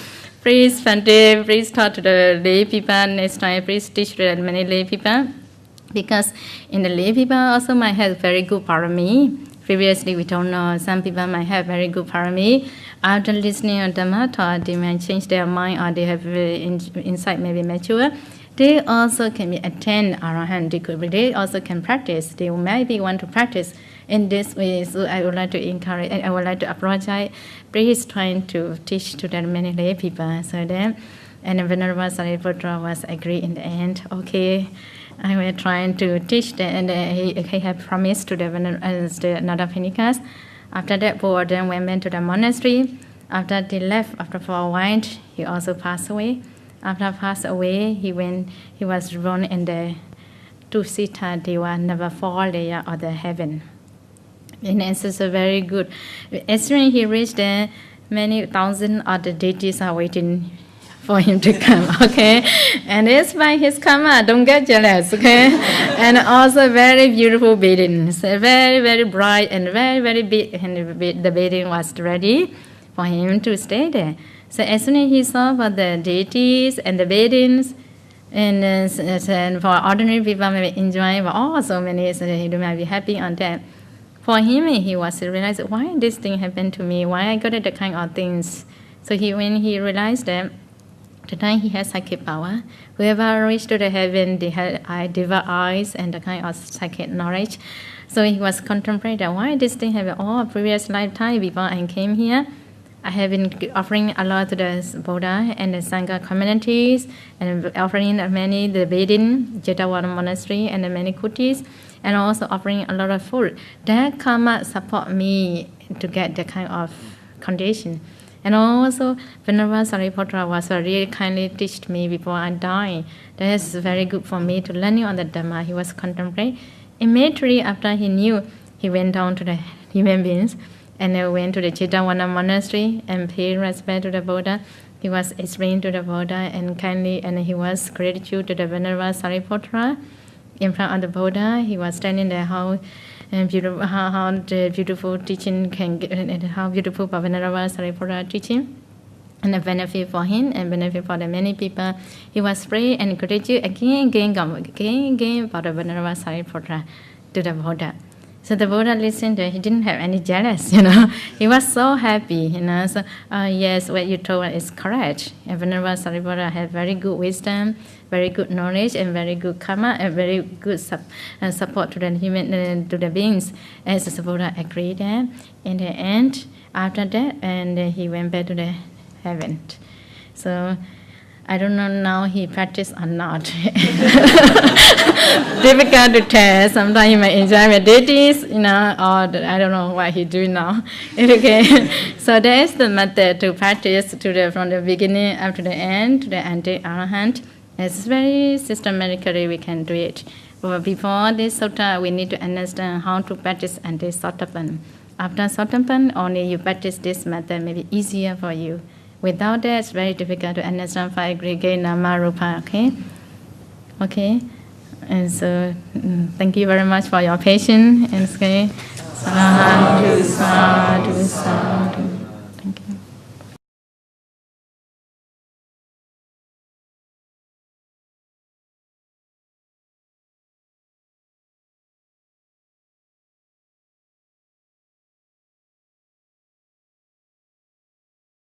Please, Fante, please talk to the lay people next time. Please teach to the many lay people. Because in the lay people also might have very good parami. Previously we don't know, some people might have very good parami. After listening to Dhamma talk, they might change their mind or they have insight maybe mature. They also can be attend Arahant. They also can practice. They maybe want to practice in this way. So I would like to encourage, I would like to apologize. Please trying to teach to the many lay people. So then, and Venerable Sariputta was agree in the end. Okay. I was trying to teach them, and he had promised to the another Pendikas. After that, both of them went to the monastery. After they left, after for a while, he also passed away. After passed away, he was born in the Tusita Deva, never fall layer of the heaven. And it's a very good. As soon as he reached there, many thousand other deities are waiting for him to come, okay? And it's by his karma, don't get jealous, okay? And also very beautiful buildings, very, very bright and very, very big, and the building was ready for him to stay there. So as soon as he saw for the deities and the buildings, and for ordinary people maybe enjoy, but also many, so he might be happy on that. For him, he was realized, why this thing happened to me? Why I got the kind of things? So when he realized that, the time he has psychic power. Whoever reached to the heaven, they had diva eyes and the kind of psychic knowledge. So he was contemplating why this thing happened. Oh, previous lifetime before I came here, I have been offering a lot to the Buddha and the Sangha communities, and offering many the Vedin, Jetavana monastery, and the many kutis, and also offering a lot of food. That karma support me to get the kind of condition. And also, Venerable Sariputta was really kindly teach me before I die. That is very good for me to learn on the Dhamma. He was contemplating. Immediately after he knew, he went down to the human beings and went to the Jetavana monastery and paid respect to the Buddha. He was explaining to the Buddha and kindly, and he was gratitude to the Venerable Sariputta. In front of the Buddha, he was standing there how the beautiful teaching can get, and how beautiful Venerable Sariputta teaching, and the benefit for him and benefit for the many people. He was free and gratitude again for the Venerable Sariputta to the Buddha. So the Buddha listened to it. He didn't have any jealous, He was so happy, So, yes, what you told is correct. And Venerable Sariputta had very good wisdom, very good knowledge, and very good karma, and very good support to the human, to the beings. As the Buddha agreed that. In the end, after that, and he went back to the heaven. So, I don't know now he practiced or not. Difficult to tell. Sometimes he may enjoy medities, or I don't know what he do now. Okay. So there is the method to practice from the beginning up to the end, to the anti-arahant. It's very systematically we can do it. But before this sutta, we need to understand how to practice anti-sotapan. After sotapan, only you practice this method, maybe easier for you. Without that, it's very difficult to understand five aggregate nama rupa, okay? Okay? And so, thank you very much for your patience. And say, sadhu, sadhu, sadhu.